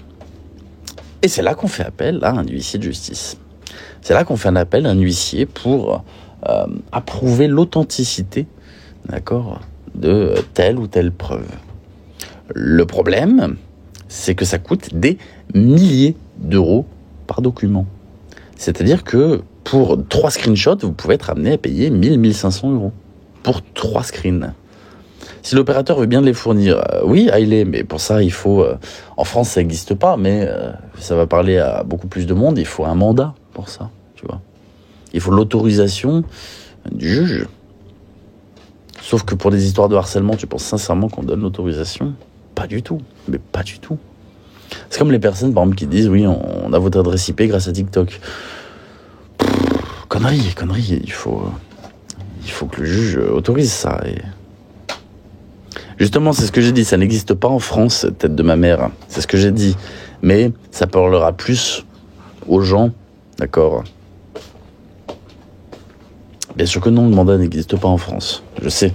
Et c'est là qu'on fait appel à un huissier de justice. C'est là qu'on fait un appel à un huissier pour approuver l'authenticité, d'accord, de telle ou telle preuve. Le problème, c'est que ça coûte des milliers d'euros par document. C'est-à-dire que pour 3 screenshots, vous pouvez être amené à payer 1000-1500 euros pour 3 screens. Si l'opérateur veut bien les fournir, oui, aille-les, mais pour ça, il faut... en France, ça n'existe pas, mais ça va parler à beaucoup plus de monde, il faut un mandat pour ça, tu vois. Il faut l'autorisation du juge. Sauf que pour des histoires de harcèlement, tu penses sincèrement qu'on donne l'autorisation ? Pas du tout, mais pas du tout. C'est comme les personnes, par exemple, qui disent « Oui, on a votre adresse IP grâce à TikTok ». Connerie, il faut que le juge autorise ça. Et... Justement, c'est ce que j'ai dit, ça n'existe pas en France, tête de ma mère. C'est ce que j'ai dit. Mais ça parlera plus aux gens, d'accord ? Bien sûr que non, le mandat n'existe pas en France, je sais.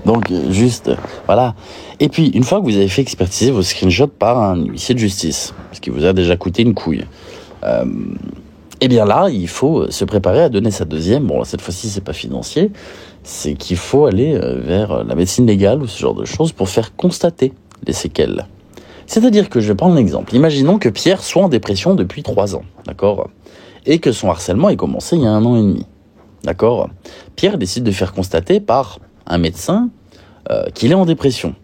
Donc, juste, voilà. Et puis, une fois que vous avez fait expertiser vos screenshots par un huissier de justice, ce qui vous a déjà coûté une couille, et bien là, il faut se préparer à donner sa deuxième. Bon, cette fois-ci, c'est pas financier. C'est qu'il faut aller vers la médecine légale ou ce genre de choses pour faire constater les séquelles. C'est-à-dire que je vais prendre l'exemple. Imaginons que Pierre soit en dépression depuis 3 ans, d'accord ? Et que son harcèlement ait commencé il y a 1 an et demi, d'accord ? Pierre décide de faire constater par un médecin qu'il est en dépression.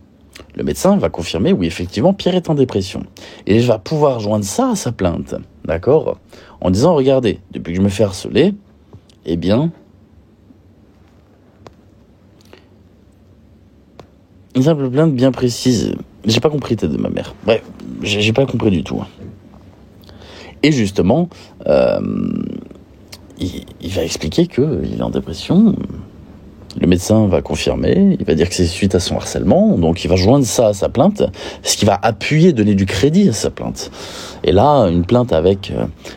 Le médecin va confirmer, oui, effectivement, Pierre est en dépression. Et il va pouvoir joindre ça à sa plainte, d'accord ? En disant, regardez, depuis que je me fais harceler, eh bien, une simple plainte bien précise. J'ai pas compris, tête de ma mère. Bref, j'ai pas compris du tout. Et justement, il va expliquer qu'il est en dépression. Le médecin va confirmer, il va dire que c'est suite à son harcèlement, donc il va joindre ça à sa plainte, ce qui va appuyer, donner du crédit à sa plainte. Et là, une plainte avec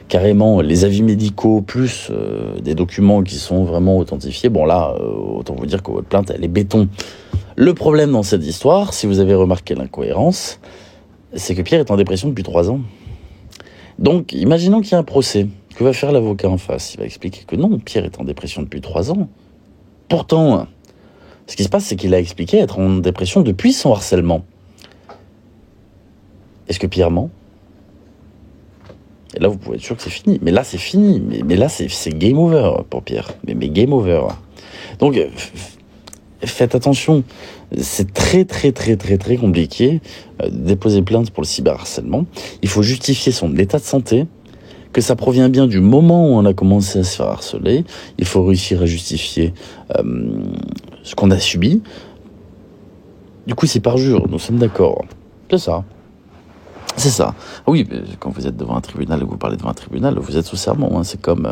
carrément les avis médicaux plus des documents qui sont vraiment authentifiés, bon là, autant vous dire que votre plainte, elle est béton. Le problème dans cette histoire, si vous avez remarqué l'incohérence, c'est que Pierre est en dépression depuis 3 ans. Donc, imaginons qu'il y a un procès. Que va faire l'avocat en face ? Il va expliquer que non, Pierre est en dépression depuis 3 ans. Pourtant, ce qui se passe, c'est qu'il a expliqué être en dépression depuis son harcèlement. Est-ce que Pierre ment ? Et là, vous pouvez être sûr que c'est fini. Mais là, c'est fini. Mais là, c'est game over pour Pierre. Mais game over. Donc, faites attention. C'est très compliqué de déposer plainte pour le cyberharcèlement. Il faut justifier son état de santé, que ça provient bien du moment où on a commencé à se faire harceler. Il faut réussir à justifier ce qu'on a subi. Du coup, c'est parjure, nous sommes d'accord. C'est ça. C'est ça. Oui, quand vous êtes devant un tribunal et que vous parlez devant un tribunal, vous êtes sous serment. Hein. C'est comme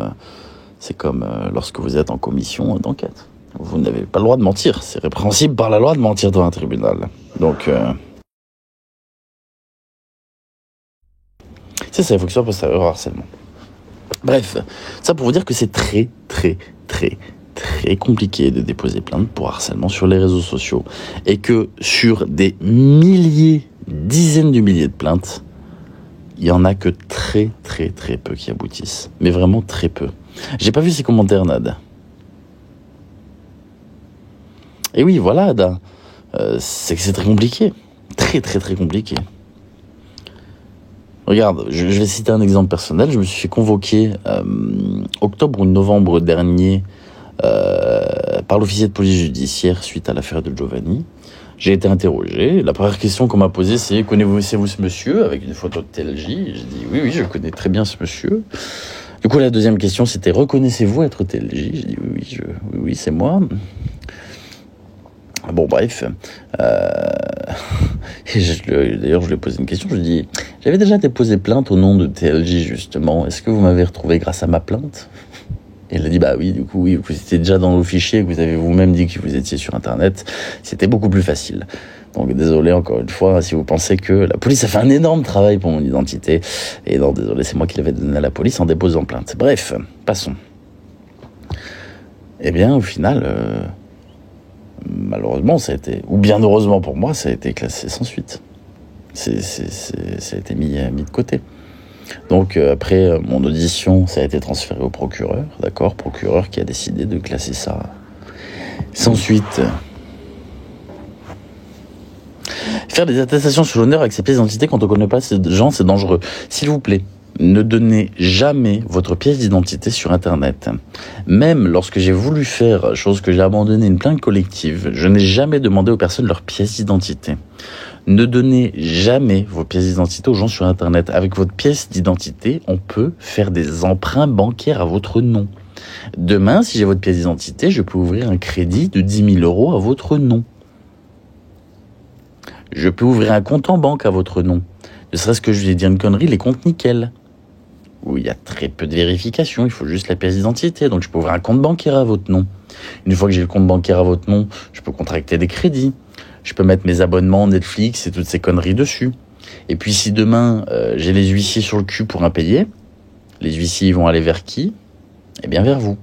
lorsque vous êtes en commission d'enquête. Vous n'avez pas le droit de mentir. C'est répréhensible par la loi de mentir devant un tribunal. Donc, c'est ça, il faut que ce soit postérieur au harcèlement. Bref, ça pour vous dire que c'est très compliqué de déposer plainte pour harcèlement sur les réseaux sociaux. Et que sur des milliers, dizaines de milliers de plaintes, il y en a que très peu qui aboutissent. Mais vraiment très peu. J'ai pas vu ces commentaires, Nad. Et oui, voilà, Ada. C'est que c'est très compliqué. Très compliqué. Regarde, je vais citer un exemple personnel. Je me suis fait convoquer octobre ou novembre dernier par l'officier de police judiciaire suite à l'affaire de Giovanni. J'ai été interrogé. La première question qu'on m'a posée, c'est « Connaissez-vous ce monsieur ?» avec une photo de TLJ. J'ai dit « Oui, je connais très bien ce monsieur. » Du coup, la deuxième question, c'était « Reconnaissez-vous être TLJ ?» J'ai dit « Oui, c'est moi. » Bon, bref. D'ailleurs, je lui ai posé une question. Je lui ai dit, j'avais déjà déposé plainte au nom de TLJ, justement. Est-ce que vous m'avez retrouvé grâce à ma plainte ? Et il a dit, bah oui, du coup, oui, vous étiez déjà dans nos fichiers, que vous avez vous-même dit que vous étiez sur Internet. C'était beaucoup plus facile. Donc, désolé, encore une fois, si vous pensez que la police a fait un énorme travail pour mon identité. Et non, désolé, c'est moi qui l'avais donné à la police en déposant plainte. Bref, passons. Eh bien, au final... malheureusement, ça a été, ou bien heureusement pour moi, ça a été classé sans suite. Ça a été mis de côté. Donc après mon audition, ça a été transféré au procureur, d'accord, procureur qui a décidé de classer ça Sans suite. Faire des attestations sur l'honneur avec ses pièces d'identité quand on ne connaît pas ces gens, c'est dangereux. S'il vous plaît, ne donnez jamais votre pièce d'identité sur Internet. Même lorsque j'ai voulu faire, chose que j'ai abandonné, une plainte collective, je n'ai jamais demandé aux personnes leur pièce d'identité. Ne donnez jamais vos pièces d'identité aux gens sur Internet. Avec votre pièce d'identité, on peut faire des emprunts bancaires à votre nom. Demain, si j'ai votre pièce d'identité, je peux ouvrir un crédit de 10 000 € à votre nom. Je peux ouvrir un compte en banque à votre nom. Ne serait-ce que je vais dire une connerie, les comptes nickel. Où il y a très peu de vérification, il faut juste la pièce d'identité. Donc je peux ouvrir un compte bancaire à votre nom. Une fois que j'ai le compte bancaire à votre nom, je peux contracter des crédits. Je peux mettre mes abonnements Netflix et toutes ces conneries dessus. Et puis si demain, j'ai les huissiers sur le cul pour impayés, les huissiers vont aller vers qui ? Eh bien vers vous.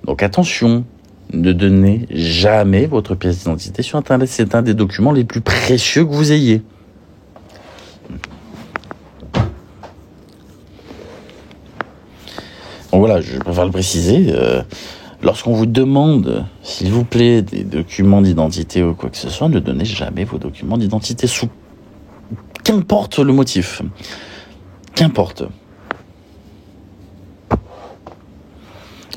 Donc attention, ne donnez jamais votre pièce d'identité sur Internet. C'est un des documents les plus précieux que vous ayez. Donc voilà, je préfère le préciser. Lorsqu'on vous demande, s'il vous plaît, des documents d'identité ou quoi que ce soit, ne donnez jamais vos documents d'identité sous qu'importe le motif. Qu'importe.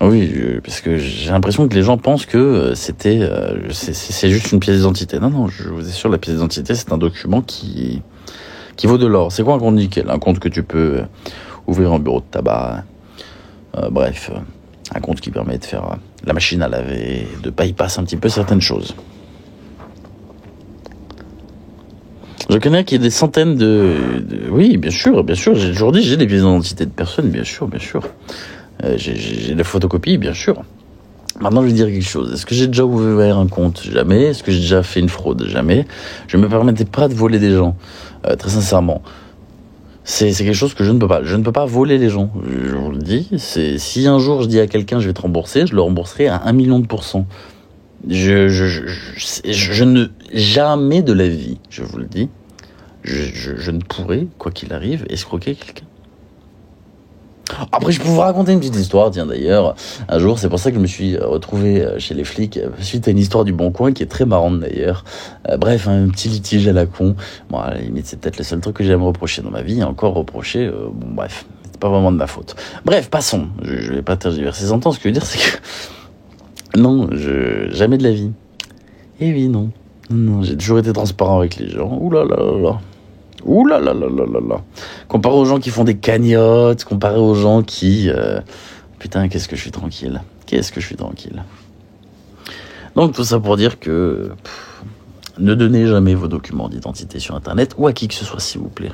Oui, parce que j'ai l'impression que les gens pensent que c'est juste une pièce d'identité. Non, je vous assure, la pièce d'identité, c'est un document qui vaut de l'or. C'est quoi un compte nickel ? Un compte que tu peux ouvrir un bureau de tabac. Bref, un compte qui permet de faire la machine à laver, de bypass un petit peu certaines choses. Je connais qu'il y a des centaines Oui, bien sûr, j'ai toujours dit, j'ai des pièces d'identité de personnes, bien sûr. J'ai des photocopies, bien sûr. Maintenant, je vais dire quelque chose. Est-ce que j'ai déjà ouvert un compte ? Jamais. Est-ce que j'ai déjà fait une fraude ? Jamais. Je ne me permettais pas de voler des gens, très sincèrement. C'est quelque chose que je ne peux pas. Je ne peux pas voler les gens. Je vous le dis. Si un jour je dis à quelqu'un je vais te rembourser, je le rembourserai à 1 million %. Je ne jamais de la vie, je vous le dis, je ne pourrai, quoi qu'il arrive, escroquer quelqu'un. Après, je peux vous raconter une petite histoire, tiens d'ailleurs. Un jour, c'est pour ça que je me suis retrouvé chez les flics, suite à une histoire du Bon Coin qui est très marrante d'ailleurs. Bref, un petit litige à la con. Bon, à la limite, c'est peut-être le seul truc que j'ai à me reprocher dans ma vie. Et encore reprocher, bref, c'est pas vraiment de ma faute. Bref, passons. Je vais pas tergiverser 100 ans. Ce que je veux dire, c'est que non, jamais de la vie. Eh oui, non. Non, j'ai toujours été transparent avec les gens. Ouh là là là là. Ouh là là là là là là. Comparé aux gens qui font des cagnottes, comparé aux gens qui... Putain, qu'est-ce que je suis tranquille. Donc tout ça pour dire que... ne donnez jamais vos documents d'identité sur Internet ou à qui que ce soit, s'il vous plaît.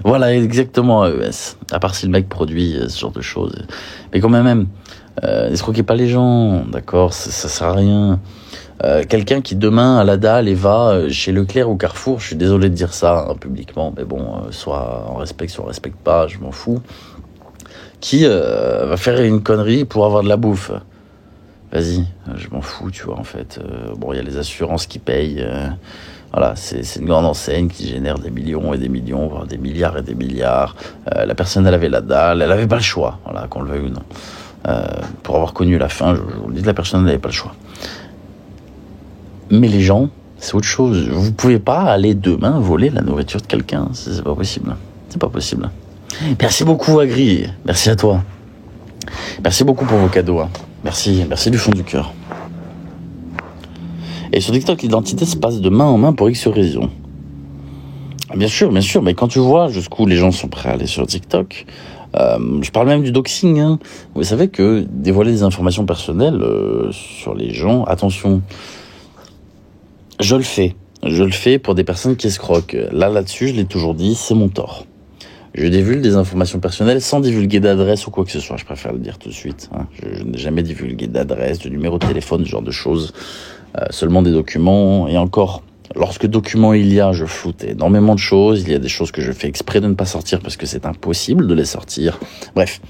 Voilà, exactement, AES. À part si le mec produit ce genre de choses. Mais quand même, n'escroquez pas les gens, d'accord ? Ça sert à rien. Quelqu'un qui demain a la dalle et va chez Leclerc ou Carrefour, je suis désolé de dire ça publiquement, mais bon, soit on respecte, soit on respecte pas, je m'en fous, qui va faire une connerie pour avoir de la bouffe. Vas-y, je m'en fous, tu vois, en fait. Bon, il y a les assurances qui payent. Voilà, c'est une grande enseigne qui génère des millions et des millions, voire des milliards et des milliards. La personne, elle avait la dalle, elle avait pas le choix, voilà, qu'on le veuille ou non. Pour avoir connu la fin, je vous le dis, la personne n'avait pas le choix. Mais les gens, c'est autre chose. Vous pouvez pas aller demain voler la nourriture de quelqu'un. C'est pas possible. C'est pas possible. Merci beaucoup, Agri. Merci à toi. Merci beaucoup pour vos cadeaux. Merci du fond du cœur. Et sur TikTok, l'identité se passe de main en main pour X raisons. Bien sûr, mais quand tu vois jusqu'où les gens sont prêts à aller sur TikTok, je parle même du doxing. Hein. Vous savez que dévoiler des informations personnelles sur les gens, attention... Je le fais pour des personnes qui escroquent. Là-dessus, je l'ai toujours dit, c'est mon tort. Je divulgue des informations personnelles sans divulguer d'adresse ou quoi que ce soit. Je préfère le dire tout de suite. Hein. Je n'ai jamais divulgué d'adresse, de numéro de téléphone, ce genre de choses. Seulement des documents. Et encore, lorsque documents il y a, je floute énormément de choses. Il y a des choses que je fais exprès de ne pas sortir parce que c'est impossible de les sortir. Bref,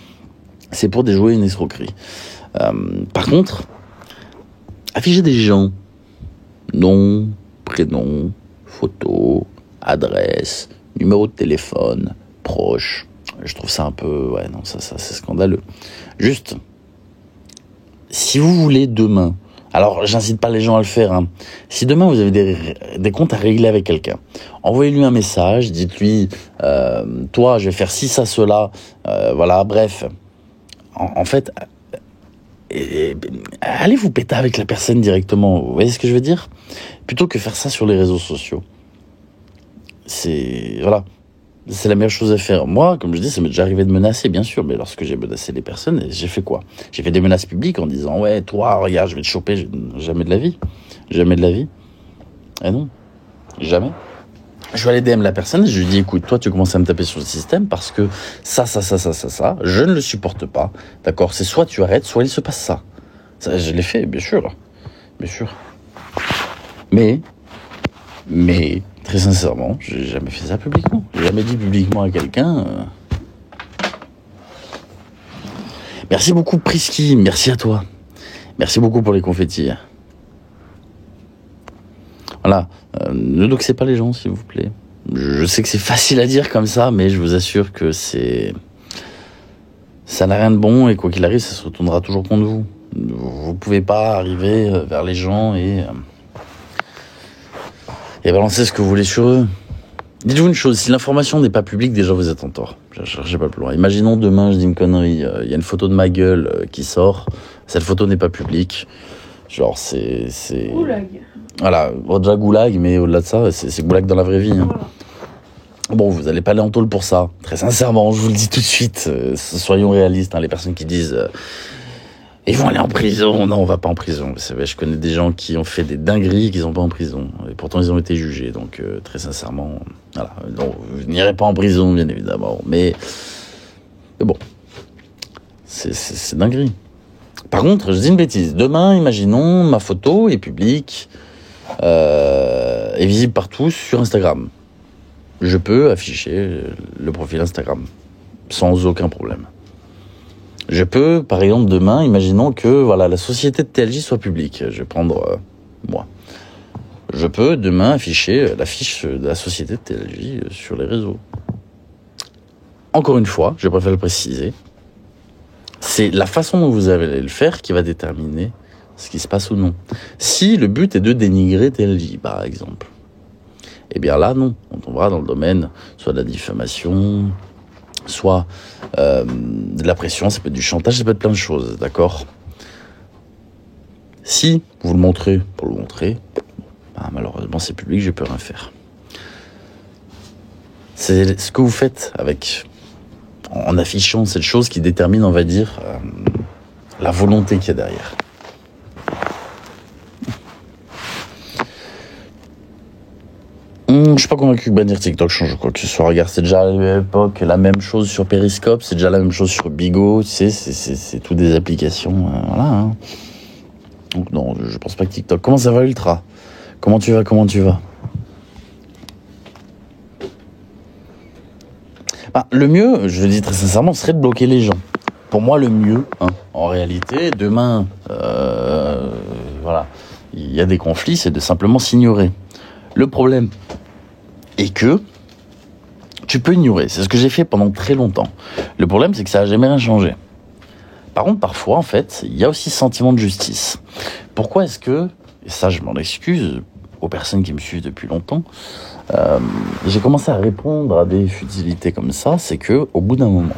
c'est pour déjouer une escroquerie. Par contre, afficher des gens... nom, prénom, photo, adresse, numéro de téléphone, proche. Je trouve ça un peu... Ouais, non, ça c'est scandaleux. Juste, si vous voulez demain, alors j'incite pas les gens à le faire, hein. Si demain vous avez des comptes à régler avec quelqu'un, envoyez-lui un message, dites-lui, toi je vais faire ci, ça, cela, voilà, bref. En fait, allez vous péter avec la personne directement, vous voyez ce que je veux dire? Plutôt que faire ça sur les réseaux sociaux. C'est la meilleure chose à faire. Moi, comme je dis, ça m'est déjà arrivé de menacer, bien sûr, mais lorsque j'ai menacé les personnes, j'ai fait quoi? J'ai fait des menaces publiques en disant, ouais, toi, regarde, je vais te choper. Jamais de la vie. Jamais de la vie. Eh non. Jamais. Je vais aller DM la personne et je lui dis, écoute, toi, tu commences à me taper sur le système parce que ça, je ne le supporte pas. D'accord? C'est soit tu arrêtes, soit il se passe ça. Ça, je l'ai fait, bien sûr. Bien sûr. Mais, très sincèrement, j'ai jamais fait ça publiquement. J'ai jamais dit publiquement à quelqu'un. Merci beaucoup, Prisky. Merci à toi. Merci beaucoup pour les confettis. Voilà. Ne doxez pas les gens, s'il vous plaît. Je sais que c'est facile à dire comme ça, mais je vous assure que ça n'a rien de bon et quoi qu'il arrive, ça se retournera toujours contre vous. Vous pouvez pas arriver vers les gens et balancer ce que vous voulez sur eux. Dites-vous une chose, si l'information n'est pas publique, déjà vous êtes en tort. Cherchez pas plus loin. Imaginons demain, je dis une connerie, il y a une photo de ma gueule qui sort, cette photo n'est pas publique. Genre c'est... Goulag. Voilà, déjà goulag, mais au-delà de ça, c'est goulag dans la vraie vie. Hein. Voilà. Bon, vous allez pas aller en tôle pour ça. Très sincèrement, je vous le dis tout de suite, soyons réalistes, hein, les personnes qui disent... ils vont aller en prison. Non, on va pas en prison. Vous savez, je connais des gens qui ont fait des dingueries qui sont pas en prison. Et pourtant, ils ont été jugés. Donc, très sincèrement, voilà. Donc, vous n'irez pas en prison, bien évidemment. Mais bon, c'est dinguerie. Par contre, je dis une bêtise. Demain, imaginons, ma photo est publique, est visible partout sur Instagram. Je peux afficher le profil Instagram sans aucun problème. Je peux, par exemple, demain, imaginons que voilà, la société de TLJ soit publique. Je vais prendre moi. Je peux demain afficher l'affiche de la société de TLJ sur les réseaux. Encore une fois, je préfère le préciser, c'est la façon dont vous allez le faire qui va déterminer ce qui se passe ou non. Si le but est de dénigrer TLJ, par exemple, eh bien là, non. On tombera dans le domaine soit de la diffamation, soit de la pression, ça peut être du chantage, ça peut être plein de choses, d'accord? Si vous le montrez pour le montrer, bah, malheureusement c'est public, je peux rien faire. C'est ce que vous faites en affichant cette chose qui détermine, on va dire, la volonté qu'il y a derrière. Je suis pas convaincu que bannir TikTok change quoi que ce soit. Regarde, c'est déjà à l'époque la même chose sur Periscope, c'est déjà la même chose sur Bigo, tu sais, c'est tout des applications, voilà. Hein. Donc non, je pense pas que TikTok. Comment ça va, Ultra? Comment tu vas? Bah, le mieux, je le dis très sincèrement, serait de bloquer les gens. Pour moi, le mieux, hein, en réalité, demain, voilà, il y a des conflits, c'est de simplement s'ignorer. Le problème est que tu peux ignorer. C'est ce que j'ai fait pendant très longtemps. Le problème, c'est que ça n'a jamais rien changé. Par contre, parfois, en fait, il y a aussi ce sentiment de justice. Pourquoi est-ce que, et ça je m'en excuse aux personnes qui me suivent depuis longtemps, j'ai commencé à répondre à des futilités comme ça, c'est que au bout d'un moment,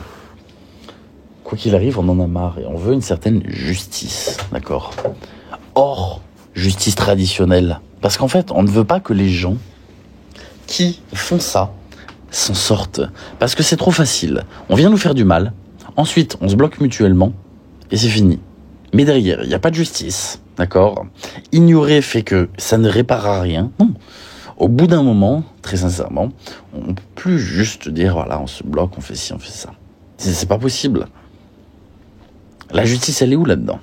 quoi qu'il arrive, on en a marre et on veut une certaine justice, d'accord? Or, justice traditionnelle. Parce qu'en fait, on ne veut pas que les gens qui font ça s'en sortent. Parce que c'est trop facile. On vient nous faire du mal, ensuite on se bloque mutuellement, et c'est fini. Mais derrière, il n'y a pas de justice, d'accord? Ignorer fait que ça ne réparera rien. Non. Au bout d'un moment, très sincèrement, on ne peut plus juste dire, voilà, on se bloque, on fait ci, on fait ça. C'est pas possible. La justice, elle est où là-dedans?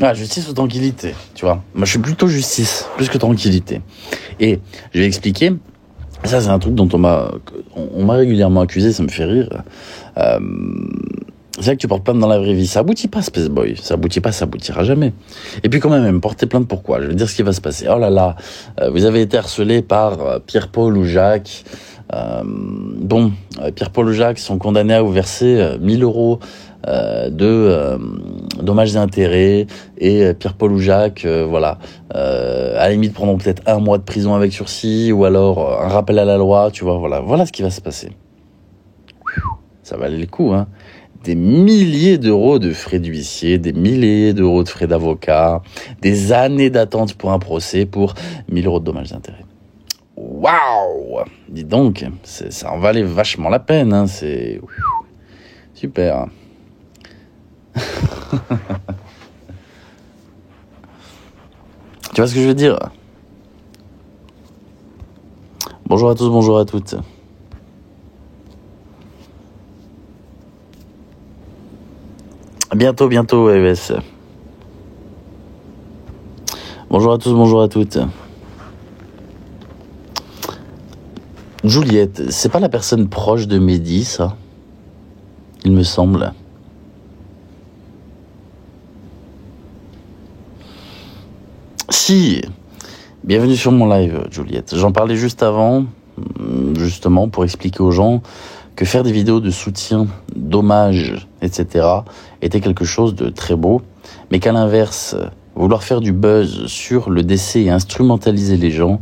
Ah, justice ou tranquillité, tu vois. Moi, je suis plutôt justice, plus que tranquillité. Et je vais expliquer. Ça, c'est un truc dont on m'a régulièrement accusé, ça me fait rire. C'est vrai que tu portes plainte dans la vraie vie. Ça aboutit pas, Space Boy. Ça aboutit pas, ça aboutira jamais. Et puis quand même, porter plainte pourquoi? Je vais dire ce qui va se passer. Oh là là, vous avez été harcelé par Pierre-Paul ou Jacques. Pierre-Paul Jacques sont condamnés à vous verser 1000 euros de dommages et intérêts, et Pierre-Paul ou Jacques, à la limite prendront peut-être 1 mois de prison avec sursis, ou alors un rappel à la loi, tu vois, voilà ce qui va se passer. Ça valait le coup, hein. Des milliers d'euros de frais d'huissier, des milliers d'euros de frais d'avocat, des années d'attente pour un procès pour 1000 euros de dommages et intérêts. Waouh! Dis donc, ça en valait vachement la peine, hein, c'est super. Tu vois ce que je veux dire? Bonjour à tous, bonjour à toutes. Bientôt, ES. Bonjour à tous, bonjour à toutes. Juliette, c'est pas la personne proche de Mehdi, ça? Il me semble. Si, bienvenue sur mon live, Juliette. J'en parlais juste avant, justement, pour expliquer aux gens que faire des vidéos de soutien, d'hommage, etc. était quelque chose de très beau, mais qu'à l'inverse, vouloir faire du buzz sur le décès et instrumentaliser les gens,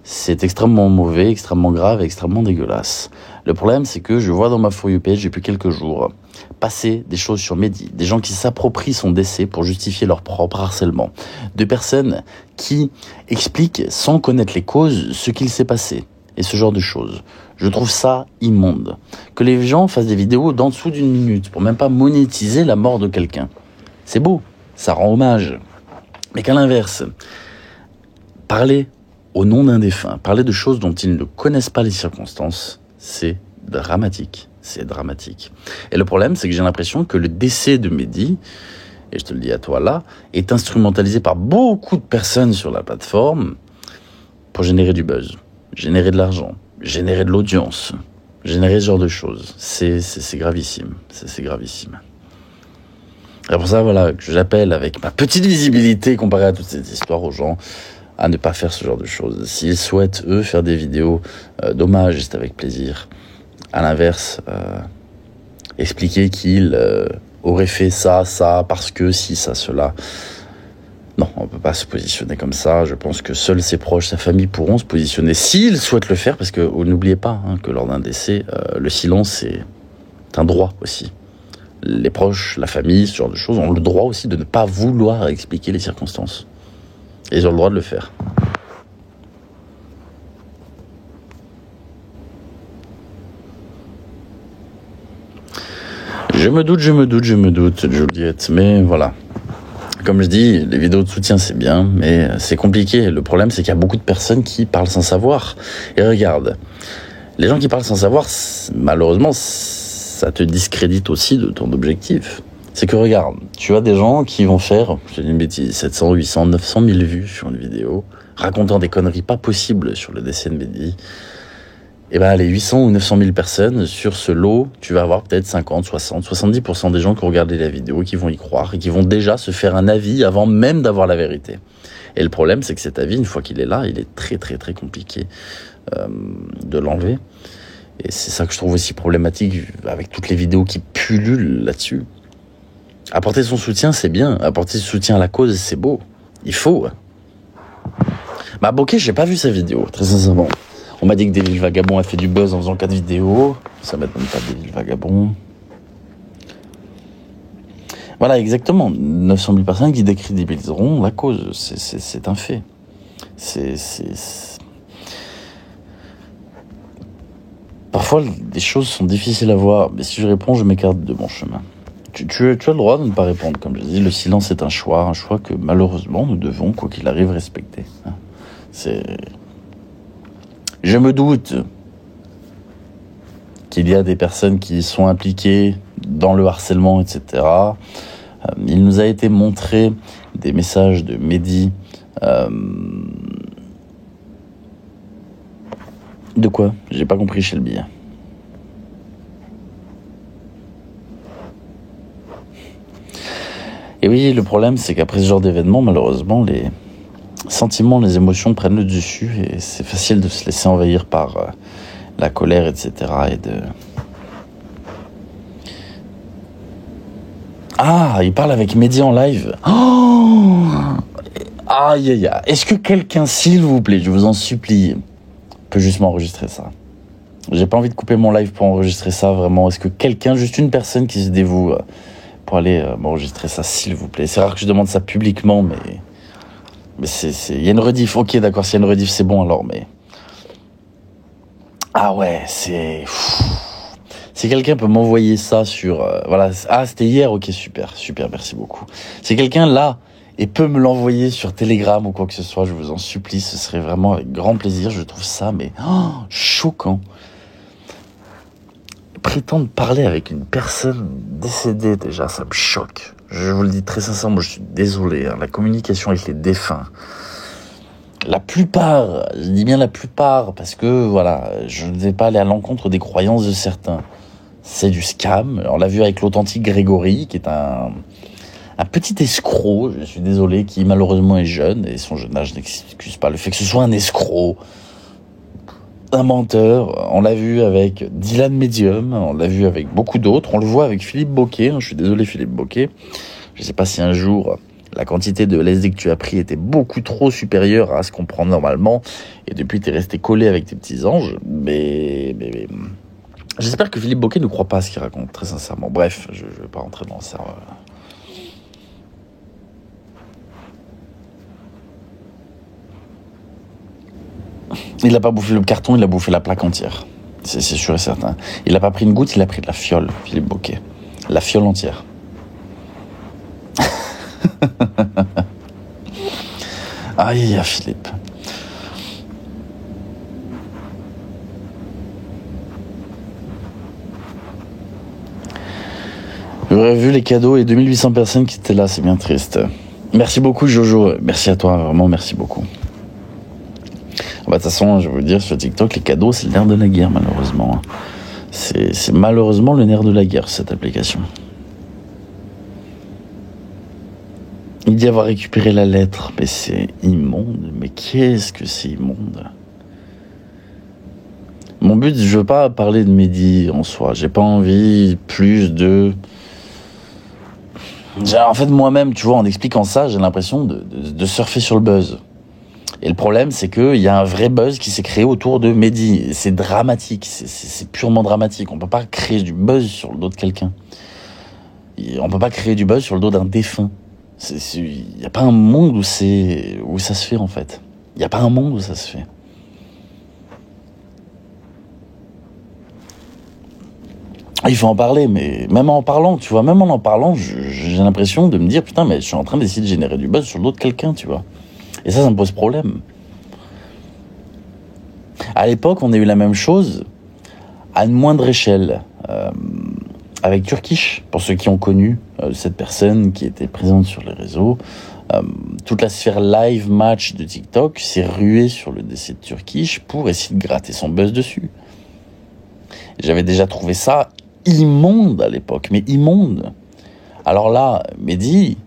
c'est extrêmement mauvais, extrêmement grave et extrêmement dégueulasse. Le problème, c'est que je vois dans ma For You page depuis quelques jours passer des choses sur Mehdi, des gens qui s'approprient son décès pour justifier leur propre harcèlement, de personnes qui expliquent sans connaître les causes ce qu'il s'est passé, et ce genre de choses. Je trouve ça immonde. Que les gens fassent des vidéos d'en dessous d'1 minute pour même pas monétiser la mort de quelqu'un. C'est beau, ça rend hommage. Mais qu'à l'inverse, parler au nom d'un défunt, parler de choses dont ils ne connaissent pas les circonstances, c'est dramatique. C'est dramatique. Et le problème, c'est que j'ai l'impression que le décès de Mehdi, et je te le dis à toi là, est instrumentalisé par beaucoup de personnes sur la plateforme pour générer du buzz, générer de l'argent, générer de l'audience, générer ce genre de choses. C'est gravissime. C'est gravissime. Et pour ça, que j'appelle avec ma petite visibilité comparée à toutes ces histoires aux gens à ne pas faire ce genre de choses. S'ils souhaitent, eux, faire des vidéos d'hommage, c'est avec plaisir. À l'inverse, expliquer qu'ils auraient fait ça, parce que si, ça, cela. Non, on ne peut pas se positionner comme ça. Je pense que seuls ses proches, sa famille pourront se positionner s'ils souhaitent le faire, parce que n'oubliez pas que lors d'un décès, le silence est un droit aussi. Les proches, la famille, ce genre de choses ont le droit aussi de ne pas vouloir expliquer les circonstances. Et ils ont le droit de le faire. Je me doute, Juliette, mais voilà. Comme je dis, les vidéos de soutien, c'est bien, mais c'est compliqué. Le problème, c'est qu'il y a beaucoup de personnes qui parlent sans savoir. Et regarde, les gens qui parlent sans savoir, malheureusement, ça te discrédite aussi de ton objectif. C'est que regarde, tu as des gens qui vont faire, je dis une bêtise, 700, 800, 900 000 vues sur une vidéo, racontant des conneries pas possibles sur le décès de Mehdi. Et les 800 ou 900 000 personnes, sur ce lot, tu vas avoir peut-être 50, 60, 70% des gens qui ont regardé la vidéo, qui vont y croire et qui vont déjà se faire un avis avant même d'avoir la vérité. Et le problème, c'est que cet avis, une fois qu'il est là, il est très très très compliqué de l'enlever. Et c'est ça que je trouve aussi problématique avec toutes les vidéos qui pullulent là-dessus. Apporter son soutien, c'est bien. Apporter son soutien à la cause, c'est beau. Il faut. Bokeh, j'ai pas vu sa vidéo, très sincèrement. On m'a dit que Devil Vagabond a fait du buzz en faisant 4 vidéos. Ça m'étonne pas, Devil Vagabond. Voilà, exactement. 900 000 personnes qui décrédibiliseront la cause. C'est un fait. Parfois, des choses sont difficiles à voir. Mais si je réponds, je m'écarte de mon chemin. Tu as le droit de ne pas répondre. Comme je dis, le silence est un choix que malheureusement, nous devons, quoi qu'il arrive, respecter. Je me doute qu'il y a des personnes qui sont impliquées dans le harcèlement, etc. Il nous a été montré des messages de Mehdi. De quoi? J'ai pas compris, Shelby. Et oui, le problème, c'est qu'après ce genre d'événement, malheureusement, les sentiments, les émotions prennent le dessus et c'est facile de se laisser envahir par la colère, etc. et de... Ah, il parle avec Mehdi en live. Oh, aïe, aïe, aïe. Est-ce que quelqu'un, s'il vous plaît, je vous en supplie, peut juste m'enregistrer ça? J'ai pas envie de couper mon live pour enregistrer ça, vraiment. Est-ce que quelqu'un, juste une personne qui se dévoue pour aller m'enregistrer ça, s'il vous plaît? C'est rare que je demande ça publiquement, mais il y a une rediff. Ok, d'accord, s'il y a une rediff, c'est bon alors, mais... Ah ouais, c'est... Si quelqu'un peut m'envoyer ça sur... voilà. Ah, c'était hier, ok, super, merci beaucoup. Si quelqu'un, là, et peut me l'envoyer sur Telegram ou quoi que ce soit, je vous en supplie, ce serait vraiment avec grand plaisir. Je trouve ça, mais... choquant. Prétendre parler avec une personne décédée, déjà, ça me choque. Je vous le dis très sincèrement, je suis désolé. La communication avec les défunts... La plupart, je dis bien la plupart, parce que, voilà, je ne vais pas aller à l'encontre des croyances de certains. C'est du scam. On l'a vu avec l'authentique Grégory, qui est un petit escroc, je suis désolé, qui malheureusement est jeune, et son jeune âge n'excuse pas le fait que ce soit un escroc, un menteur. On l'a vu avec Dylan Medium, on l'a vu avec beaucoup d'autres, on le voit avec Philippe Boquet, je suis désolé Philippe Boquet, je ne sais pas si un jour... La quantité de LSD que tu as pris était beaucoup trop supérieure à ce qu'on prend normalement. Et depuis, tu es resté collé avec tes petits anges. Mais... J'espère que Philippe Boquet ne croit pas à ce qu'il raconte, très sincèrement. Bref, je ne vais pas rentrer dans ça. Il n'a pas bouffé le carton, il a bouffé la plaque entière. C'est sûr et certain. Il n'a pas pris une goutte, il a pris de la fiole, Philippe Boquet. La fiole entière. Aïe, Philippe. J'aurais vu les cadeaux et 2800 personnes qui étaient là, c'est bien triste. Merci beaucoup Jojo, merci à toi, vraiment merci beaucoup. De toute façon, je vais vous dire, sur TikTok, les cadeaux, c'est le nerf de la guerre, malheureusement. C'est malheureusement le nerf de la guerre, cette application. Il dit avoir récupéré la lettre, mais c'est immonde. Mais qu'est-ce que c'est immonde? Mon but, je veux pas parler de Mehdi en soi. J'ai pas envie plus de... En fait, moi-même, tu vois, en expliquant ça, j'ai l'impression de surfer sur le buzz. Et le problème, c'est qu'il y a un vrai buzz qui s'est créé autour de Mehdi. C'est dramatique, c'est purement dramatique. On peut pas créer du buzz sur le dos de quelqu'un. On peut pas créer du buzz sur le dos d'un défunt. Il n'y a pas un monde où ça se fait, en fait. Il n'y a pas un monde où ça se fait. Il faut en parler, mais même en parlant, tu vois, même en parlant, j'ai l'impression de me dire, putain, mais je suis en train d'essayer de générer du buzz sur le dos de quelqu'un, tu vois. Et ça me pose problème. À l'époque, on a eu la même chose, à une moindre échelle. Avec Turkish, pour ceux qui ont connu cette personne qui était présente sur les réseaux, toute la sphère live match de TikTok s'est ruée sur le décès de Turkish pour essayer de gratter son buzz dessus. J'avais déjà trouvé ça immonde à l'époque, mais immonde. Alors là, Mehdi,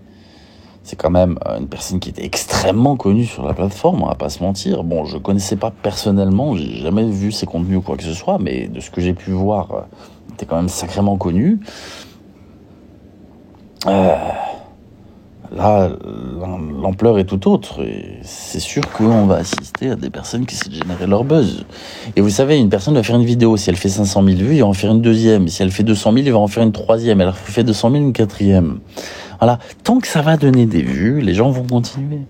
c'est quand même une personne qui était extrêmement connue sur la plateforme, on va pas se mentir. Bon, je connaissais pas personnellement, j'ai jamais vu ses contenus ou quoi que ce soit, mais de ce que j'ai pu voir... était quand même sacrément connu. Là, l'ampleur est tout autre. Et c'est sûr qu'on va assister à des personnes qui essaient de générer leur buzz. Et vous savez, une personne va faire une vidéo. Si elle fait 500 000 vues, il va en faire une deuxième. Si elle fait 200 000, il va en faire une troisième. Elle fait 200 000, une quatrième. Voilà. Tant que ça va donner des vues, les gens vont continuer.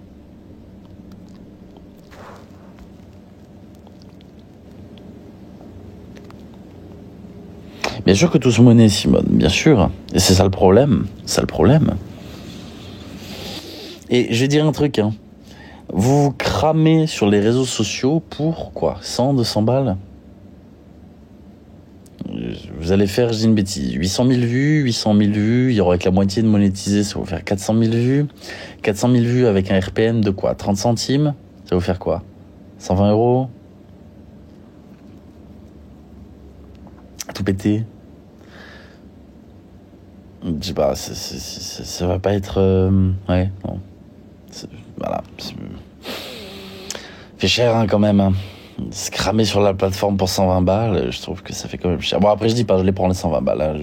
Bien sûr que tout se monnaie, Simone, bien sûr. Et c'est ça le problème. C'est le problème. Et je vais dire un truc, hein. Vous vous cramez sur les réseaux sociaux pour quoi? 100, 200 balles? Vous allez faire, je dis une bêtise, 800 000 vues, 800 000 vues, il y aura avec la moitié de monétisé, ça va vous faire 400 000 vues. 400 000 vues avec un RPM de quoi? 30 centimes? Ça va vous faire quoi? 120 €? Tout pété? Je sais pas, ça va pas être... ouais, non. Voilà. Fait cher, hein, quand même. Hein. se cramer sur la plateforme pour 120 balles, je trouve que ça fait quand même cher. Bon, après, je dis pas, je les prends les 120 balles. Hein.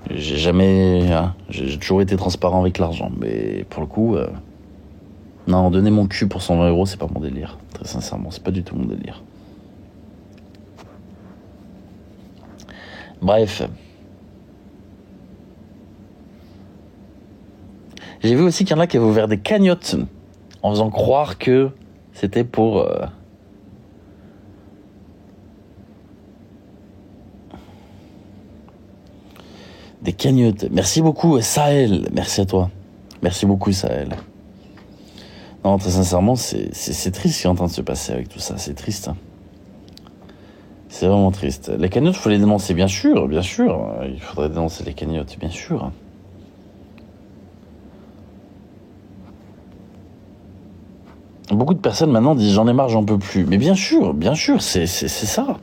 J'ai jamais... Hein, j'ai toujours été transparent avec l'argent. Mais pour le coup... non, donner mon cul pour 120 euros, c'est pas mon délire. Très sincèrement, c'est pas du tout mon délire. Bref. J'ai vu aussi qu'il y en a qui avaient ouvert des cagnottes en faisant croire que c'était pour... Des cagnottes. Merci beaucoup, Sahel. Merci à toi. Merci beaucoup, Sahel. Non, très sincèrement, c'est triste ce qui est en train de se passer avec tout ça. C'est triste. Hein. C'est vraiment triste. Les cagnottes, il faut les dénoncer, bien sûr, bien sûr. Il faudrait dénoncer les cagnottes, bien sûr. Beaucoup de personnes maintenant disent j'en ai marre, j'en peux plus. Mais bien sûr, c'est ça.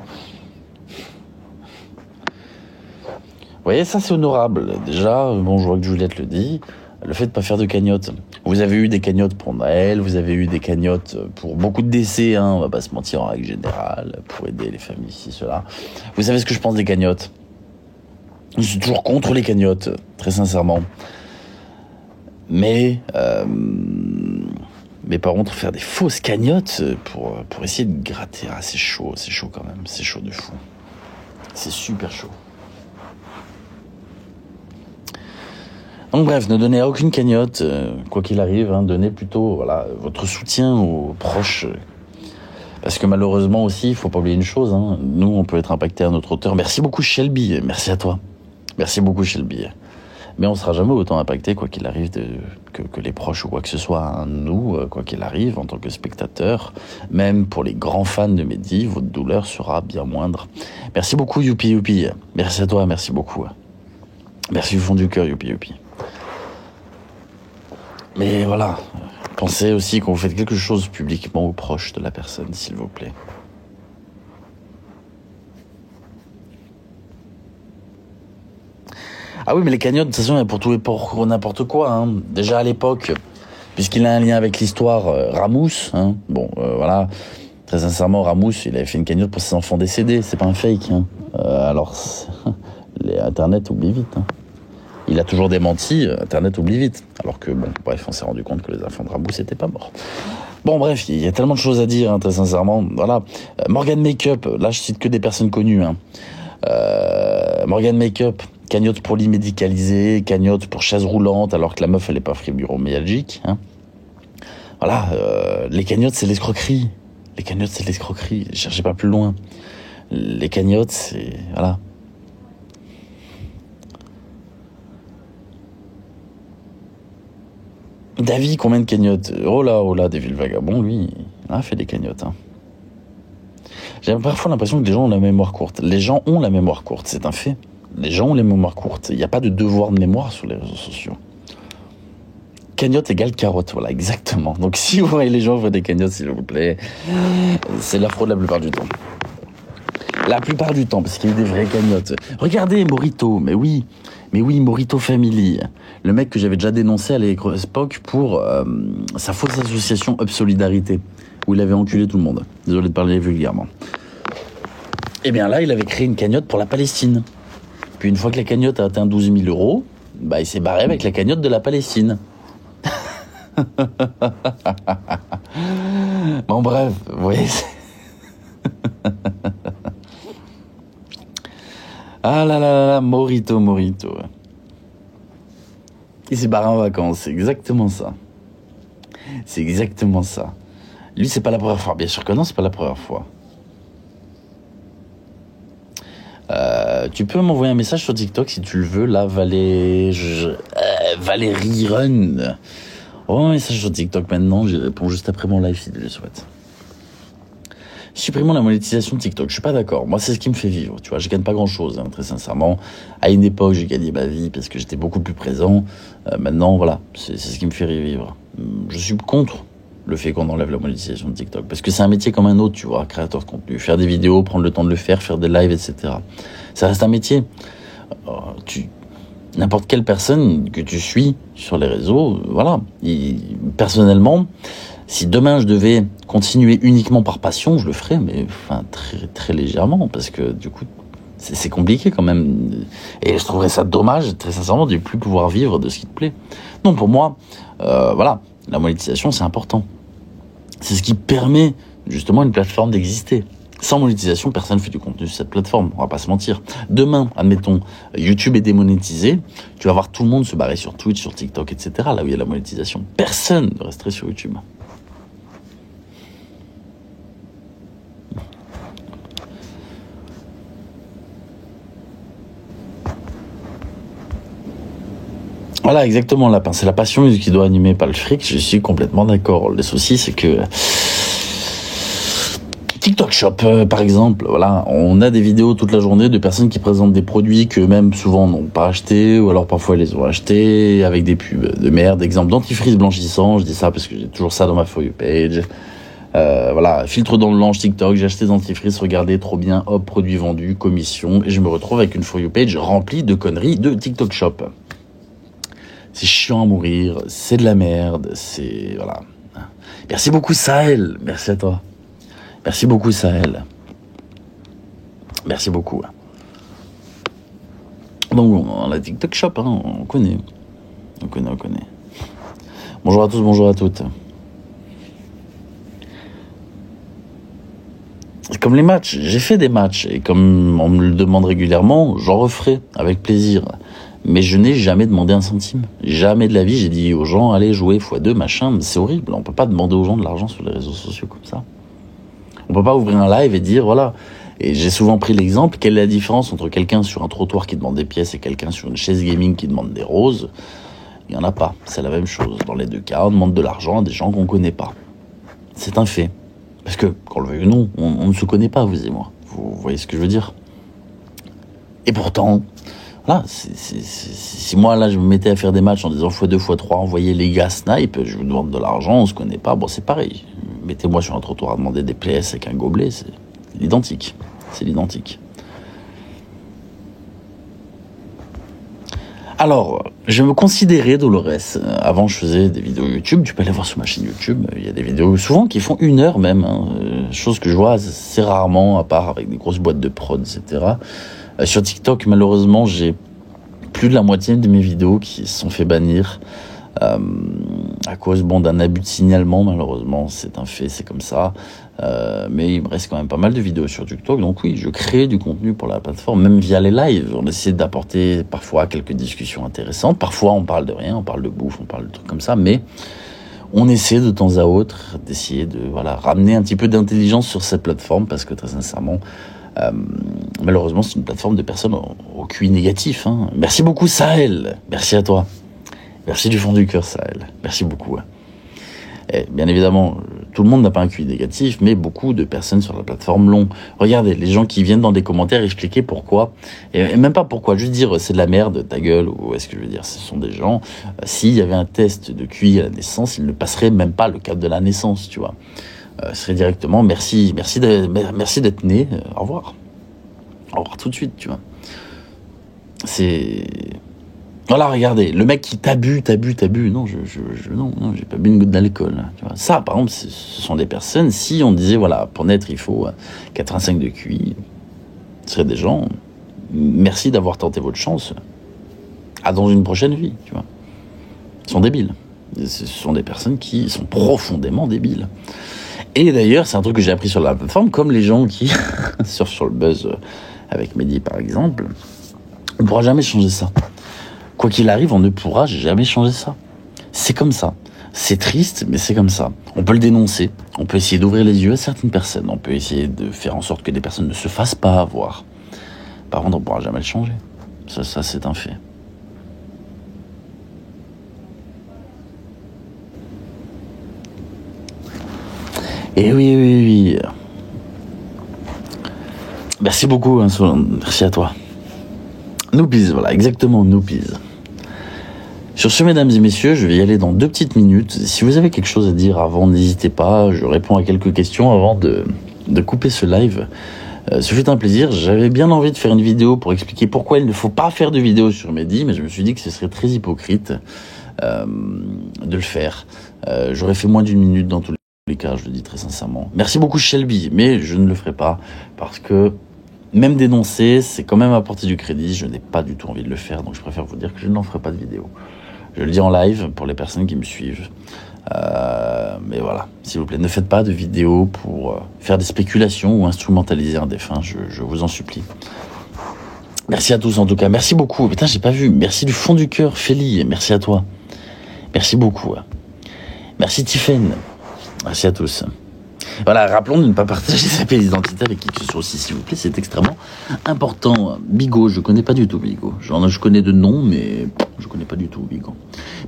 Vous voyez, ça c'est honorable. Déjà, bon, je vois que Juliette le dit, le fait de ne pas faire de cagnotte. Vous avez eu des cagnottes pour Noël, vous avez eu des cagnottes pour beaucoup de décès, hein, on va pas se mentir en règle générale, pour aider les familles, ci, cela. Vous savez ce que je pense des cagnottes? Je suis toujours contre les cagnottes, très sincèrement. Mais par contre, faire des fausses cagnottes pour essayer de gratter, ah, c'est chaud quand même, c'est chaud de fou. C'est super chaud. Donc bref, ne donnez aucune cagnotte, quoi qu'il arrive, hein, donnez plutôt voilà, votre soutien aux proches. Parce que malheureusement aussi, il faut pas oublier une chose, hein, nous on peut être impacté à notre hauteur. Merci beaucoup Shelby, merci à toi. Merci beaucoup Shelby. Mais on sera jamais autant impacté, quoi qu'il arrive, que les proches ou quoi que ce soit. Hein. Nous, quoi qu'il arrive, en tant que spectateurs, même pour les grands fans de Mehdi, votre douleur sera bien moindre. Merci beaucoup Youpi. Merci à toi, merci beaucoup. Merci du fond du cœur Youpi. Mais voilà, pensez aussi qu'on fait quelque chose publiquement aux proches de la personne, s'il vous plaît. Ah oui, mais les cagnottes, de toute façon, il y a pour tout et pour n'importe quoi. Hein. Déjà à l'époque, puisqu'il a un lien avec l'histoire, Ramous, hein. Bon, voilà, très sincèrement, Ramous, il avait fait une cagnotte pour ses enfants décédés, c'est pas un fake. Hein. Alors, Internet oublie vite. Hein. Il a toujours démenti, Internet oublie vite. Alors que, bon, bref, on s'est rendu compte que les enfants de Ramous n'étaient pas morts. Bon, bref, il y a tellement de choses à dire, hein, très sincèrement. Voilà. Morgan Makeup, là, je cite que des personnes connues. Hein. Morgan Makeup, cagnotte pour lit médicalisé, cagnotte pour chaise roulante, alors que la meuf, elle est pas fibromyalgique. Hein. Voilà, les cagnottes, c'est l'escroquerie. Les cagnottes, c'est l'escroquerie. Cherchez pas plus loin. Les cagnottes, c'est... Voilà. David, combien de cagnottes? Oh là, David le Vagabond, lui, il a fait des cagnottes. Hein. J'ai parfois l'impression que les gens ont la mémoire courte. Les gens ont la mémoire courte, c'est un fait. Les gens ont les mémoires courtes. Il n'y a pas de devoir de mémoire sur les réseaux sociaux. Cagnotte égale carotte, voilà, exactement. Donc si vous voyez les gens ouvrir des cagnottes, s'il vous plaît, c'est la fraude la plupart du temps. La plupart du temps, parce qu'il y a des vraies cagnottes. Regardez Morito, mais oui, Morito Family. Le mec que j'avais déjà dénoncé à l'époque pour sa fausse association Up Solidarité, où il avait enculé tout le monde. Désolé de parler vulgairement. Et bien là, il avait créé une cagnotte pour la Palestine. Puis une fois que la cagnotte a atteint 12 000 euros, bah, il s'est barré avec la cagnotte de la Palestine. Bon bref, vous voyez... Ah là, Morito. Il s'est barré en vacances, c'est exactement ça. Lui, c'est pas la première fois. Bien sûr que non, c'est pas la première fois. Tu peux m'envoyer un message sur TikTok si tu le veux, là, Valérie Run. Envoie un message sur TikTok maintenant, je réponds juste après mon live si tu le souhaites. Supprimons la monétisation de TikTok, je suis pas d'accord. Moi, c'est ce qui me fait vivre, tu vois. Je gagne pas grand-chose, hein, très sincèrement. À une époque, j'ai gagné ma vie parce que j'étais beaucoup plus présent. Maintenant, voilà, c'est ce qui me fait revivre. Je suis contre le fait qu'on enlève la monétisation de TikTok parce que c'est un métier comme un autre, tu vois, créateur de contenu. Faire des vidéos, prendre le temps de le faire des lives, etc. Ça reste un métier. N'importe quelle personne que tu suis sur les réseaux, voilà. Personnellement, Si demain je devais continuer uniquement par passion, je le ferais, mais enfin très très légèrement, parce que du coup c'est compliqué quand même. Et je trouverais ça dommage, très sincèrement, de ne plus pouvoir vivre de ce qui te plaît. Non, pour moi, voilà, la monétisation c'est important. C'est ce qui permet justement à une plateforme d'exister. Sans monétisation, personne ne fait du contenu sur cette plateforme, on va pas se mentir. Demain, admettons, YouTube est démonétisé, tu vas voir tout le monde se barrer sur Twitch, sur TikTok, etc., là où il y a la monétisation. Personne ne resterait sur YouTube. Voilà, exactement, Lapin. C'est la passion qui doit animer, pas le fric. Je suis complètement d'accord. Le souci, c'est que TikTok Shop, par exemple, voilà, on a des vidéos toute la journée de personnes qui présentent des produits qu'eux-mêmes souvent n'ont pas achetés, ou alors parfois ils les ont achetés avec des pubs de merde. Exemple dentifrice blanchissant, je dis ça parce que j'ai toujours ça dans ma For You page. Voilà, filtre dans le blanche TikTok, j'ai acheté des dentifrice, regardez, trop bien, hop, produit vendu, commission, et je me retrouve avec une For You page remplie de conneries de TikTok Shop. C'est chiant à mourir, c'est de la merde, c'est... voilà. Merci beaucoup Sahel, merci à toi. Merci beaucoup Sahel. Merci beaucoup. Donc on a TikTok Shop, hein, on connaît. On connaît. Bonjour à tous, bonjour à toutes. Comme les matchs, j'ai fait des matchs, et comme on me le demande régulièrement, j'en referai avec plaisir. Mais je n'ai jamais demandé un centime. Jamais de la vie, j'ai dit aux gens, allez jouer x2, machin, c'est horrible. On peut pas demander aux gens de l'argent sur les réseaux sociaux comme ça. On peut pas ouvrir un live et dire, voilà. Et j'ai souvent pris l'exemple, quelle est la différence entre quelqu'un sur un trottoir qui demande des pièces et quelqu'un sur une chaise gaming qui demande des roses? Il y en a pas. C'est la même chose. Dans les deux cas, on demande de l'argent à des gens qu'on connaît pas. C'est un fait. Parce que, qu'on le veuille ou non, on ne se connaît pas, vous et moi. Vous voyez ce que je veux dire? Et pourtant, voilà, si moi, là, je me mettais à faire des matchs en disant x2, x3, envoyez les gars snipe, je vous demande de l'argent, on se connaît pas, bon, c'est pareil. Mettez-moi sur un trottoir à demander des PS avec un gobelet, c'est l'identique. C'est l'identique. Alors, je me considérais Dolores. Avant, je faisais des vidéos YouTube. Tu peux aller voir sur ma chaîne YouTube. Il y a des vidéos souvent qui font 1 heure même. Hein. Chose que je vois assez rarement, à part avec des grosses boîtes de prod, etc. Sur TikTok, malheureusement, j'ai plus de la moitié de mes vidéos qui se sont fait bannir. À cause d'un abus de signalement, malheureusement, c'est un fait, c'est comme ça. Mais il me reste quand même pas mal de vidéos sur TikTok, donc oui, je crée du contenu pour la plateforme, même via les lives. On essaie d'apporter parfois quelques discussions intéressantes. Parfois, on parle de rien, on parle de bouffe, on parle de trucs comme ça, mais on essaie de temps à autre d'essayer de ramener un petit peu d'intelligence sur cette plateforme, parce que très sincèrement, malheureusement, c'est une plateforme de personnes au QI négatif. Hein. Merci beaucoup, Sahel. Merci à toi. Merci du fond du cœur, Sahel. Merci beaucoup. Et bien évidemment, tout le monde n'a pas un QI négatif, mais beaucoup de personnes sur la plateforme l'ont. Regardez, les gens qui viennent dans des commentaires expliquer pourquoi, et même pas pourquoi, juste dire c'est de la merde, ta gueule, ou est-ce que je veux dire, ce sont des gens, s'il y avait un test de QI à la naissance, ils ne passeraient même pas le cap de la naissance, tu vois. Ce serait directement merci d'être né, au revoir. Au revoir tout de suite, tu vois. C'est... Voilà, regardez, le mec qui t'abuse, non, non, j'ai pas bu une goutte d'alcool, tu vois. Ça, par exemple, ce sont des personnes, si on disait, voilà, pour naître, il faut 85 de QI, ce seraient des gens, merci d'avoir tenté votre chance, à dans une prochaine vie, tu vois. Ils sont débiles. Ce sont des personnes qui sont profondément débiles. Et d'ailleurs, c'est un truc que j'ai appris sur la plateforme, comme les gens qui surfent sur le buzz avec Mehdi, par exemple, on ne pourra jamais changer ça. Quoi qu'il arrive, on ne pourra jamais changer ça. C'est comme ça. C'est triste, mais c'est comme ça. On peut le dénoncer. On peut essayer d'ouvrir les yeux à certaines personnes. On peut essayer de faire en sorte que des personnes ne se fassent pas avoir. Par contre, on ne pourra jamais le changer. Ça, c'est un fait. Et oui. Merci beaucoup, hein, merci à toi. Noopies, voilà, exactement, Noopies. Sur ce, mesdames et messieurs, je vais y aller dans 2 petites minutes. Si vous avez quelque chose à dire avant, n'hésitez pas. Je réponds à quelques questions avant de couper ce live. Ce fut un plaisir. J'avais bien envie de faire une vidéo pour expliquer pourquoi il ne faut pas faire de vidéo sur Mehdi, mais je me suis dit que ce serait très hypocrite de le faire. J'aurais fait moins d'1 minute dans tous les les cas, je le dis très sincèrement. Merci beaucoup Shelby, mais je ne le ferai pas parce que même dénoncer, c'est quand même apporter du crédit. Je n'ai pas du tout envie de le faire, donc je préfère vous dire que je n'en ferai pas de vidéo. Je le dis en live pour les personnes qui me suivent. Mais voilà, s'il vous plaît, ne faites pas de vidéos pour faire des spéculations ou instrumentaliser un défunt, je vous en supplie. Merci à tous en tout cas, merci beaucoup. Putain, j'ai pas vu. Merci du fond du cœur, Félie, merci à toi. Merci beaucoup. Merci Tiffen. Merci à tous. Voilà, rappelons de ne pas partager sa pièce d'identité avec qui que ce soit aussi, s'il vous plaît, c'est extrêmement important. Bigot, je connais pas du tout Bigot. Je connais de nom, mais je connais pas du tout Bigot.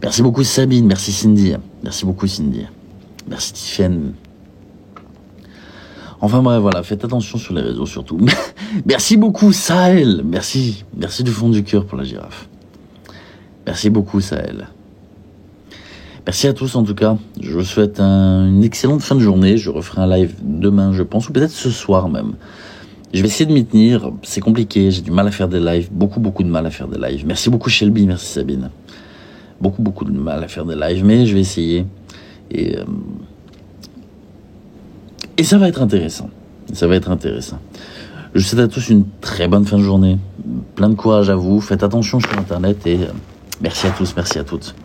Merci beaucoup Sabine, merci Cindy. Merci beaucoup Cindy. Merci Tiffen. Enfin bref, voilà, faites attention sur les réseaux surtout. Merci beaucoup Sahel. Merci du fond du cœur pour la girafe. Merci beaucoup Sahel. Merci à tous en tout cas, je vous souhaite une excellente fin de journée, je referai un live demain je pense, ou peut-être ce soir même. Je vais essayer de m'y tenir, c'est compliqué, j'ai du mal à faire des lives, beaucoup de mal à faire des lives. Merci beaucoup Shelby, merci Sabine. Beaucoup de mal à faire des lives, mais je vais essayer. Et ça va être intéressant, ça va être intéressant. Je vous souhaite à tous une très bonne fin de journée, plein de courage à vous, faites attention sur internet et merci à tous, merci à toutes.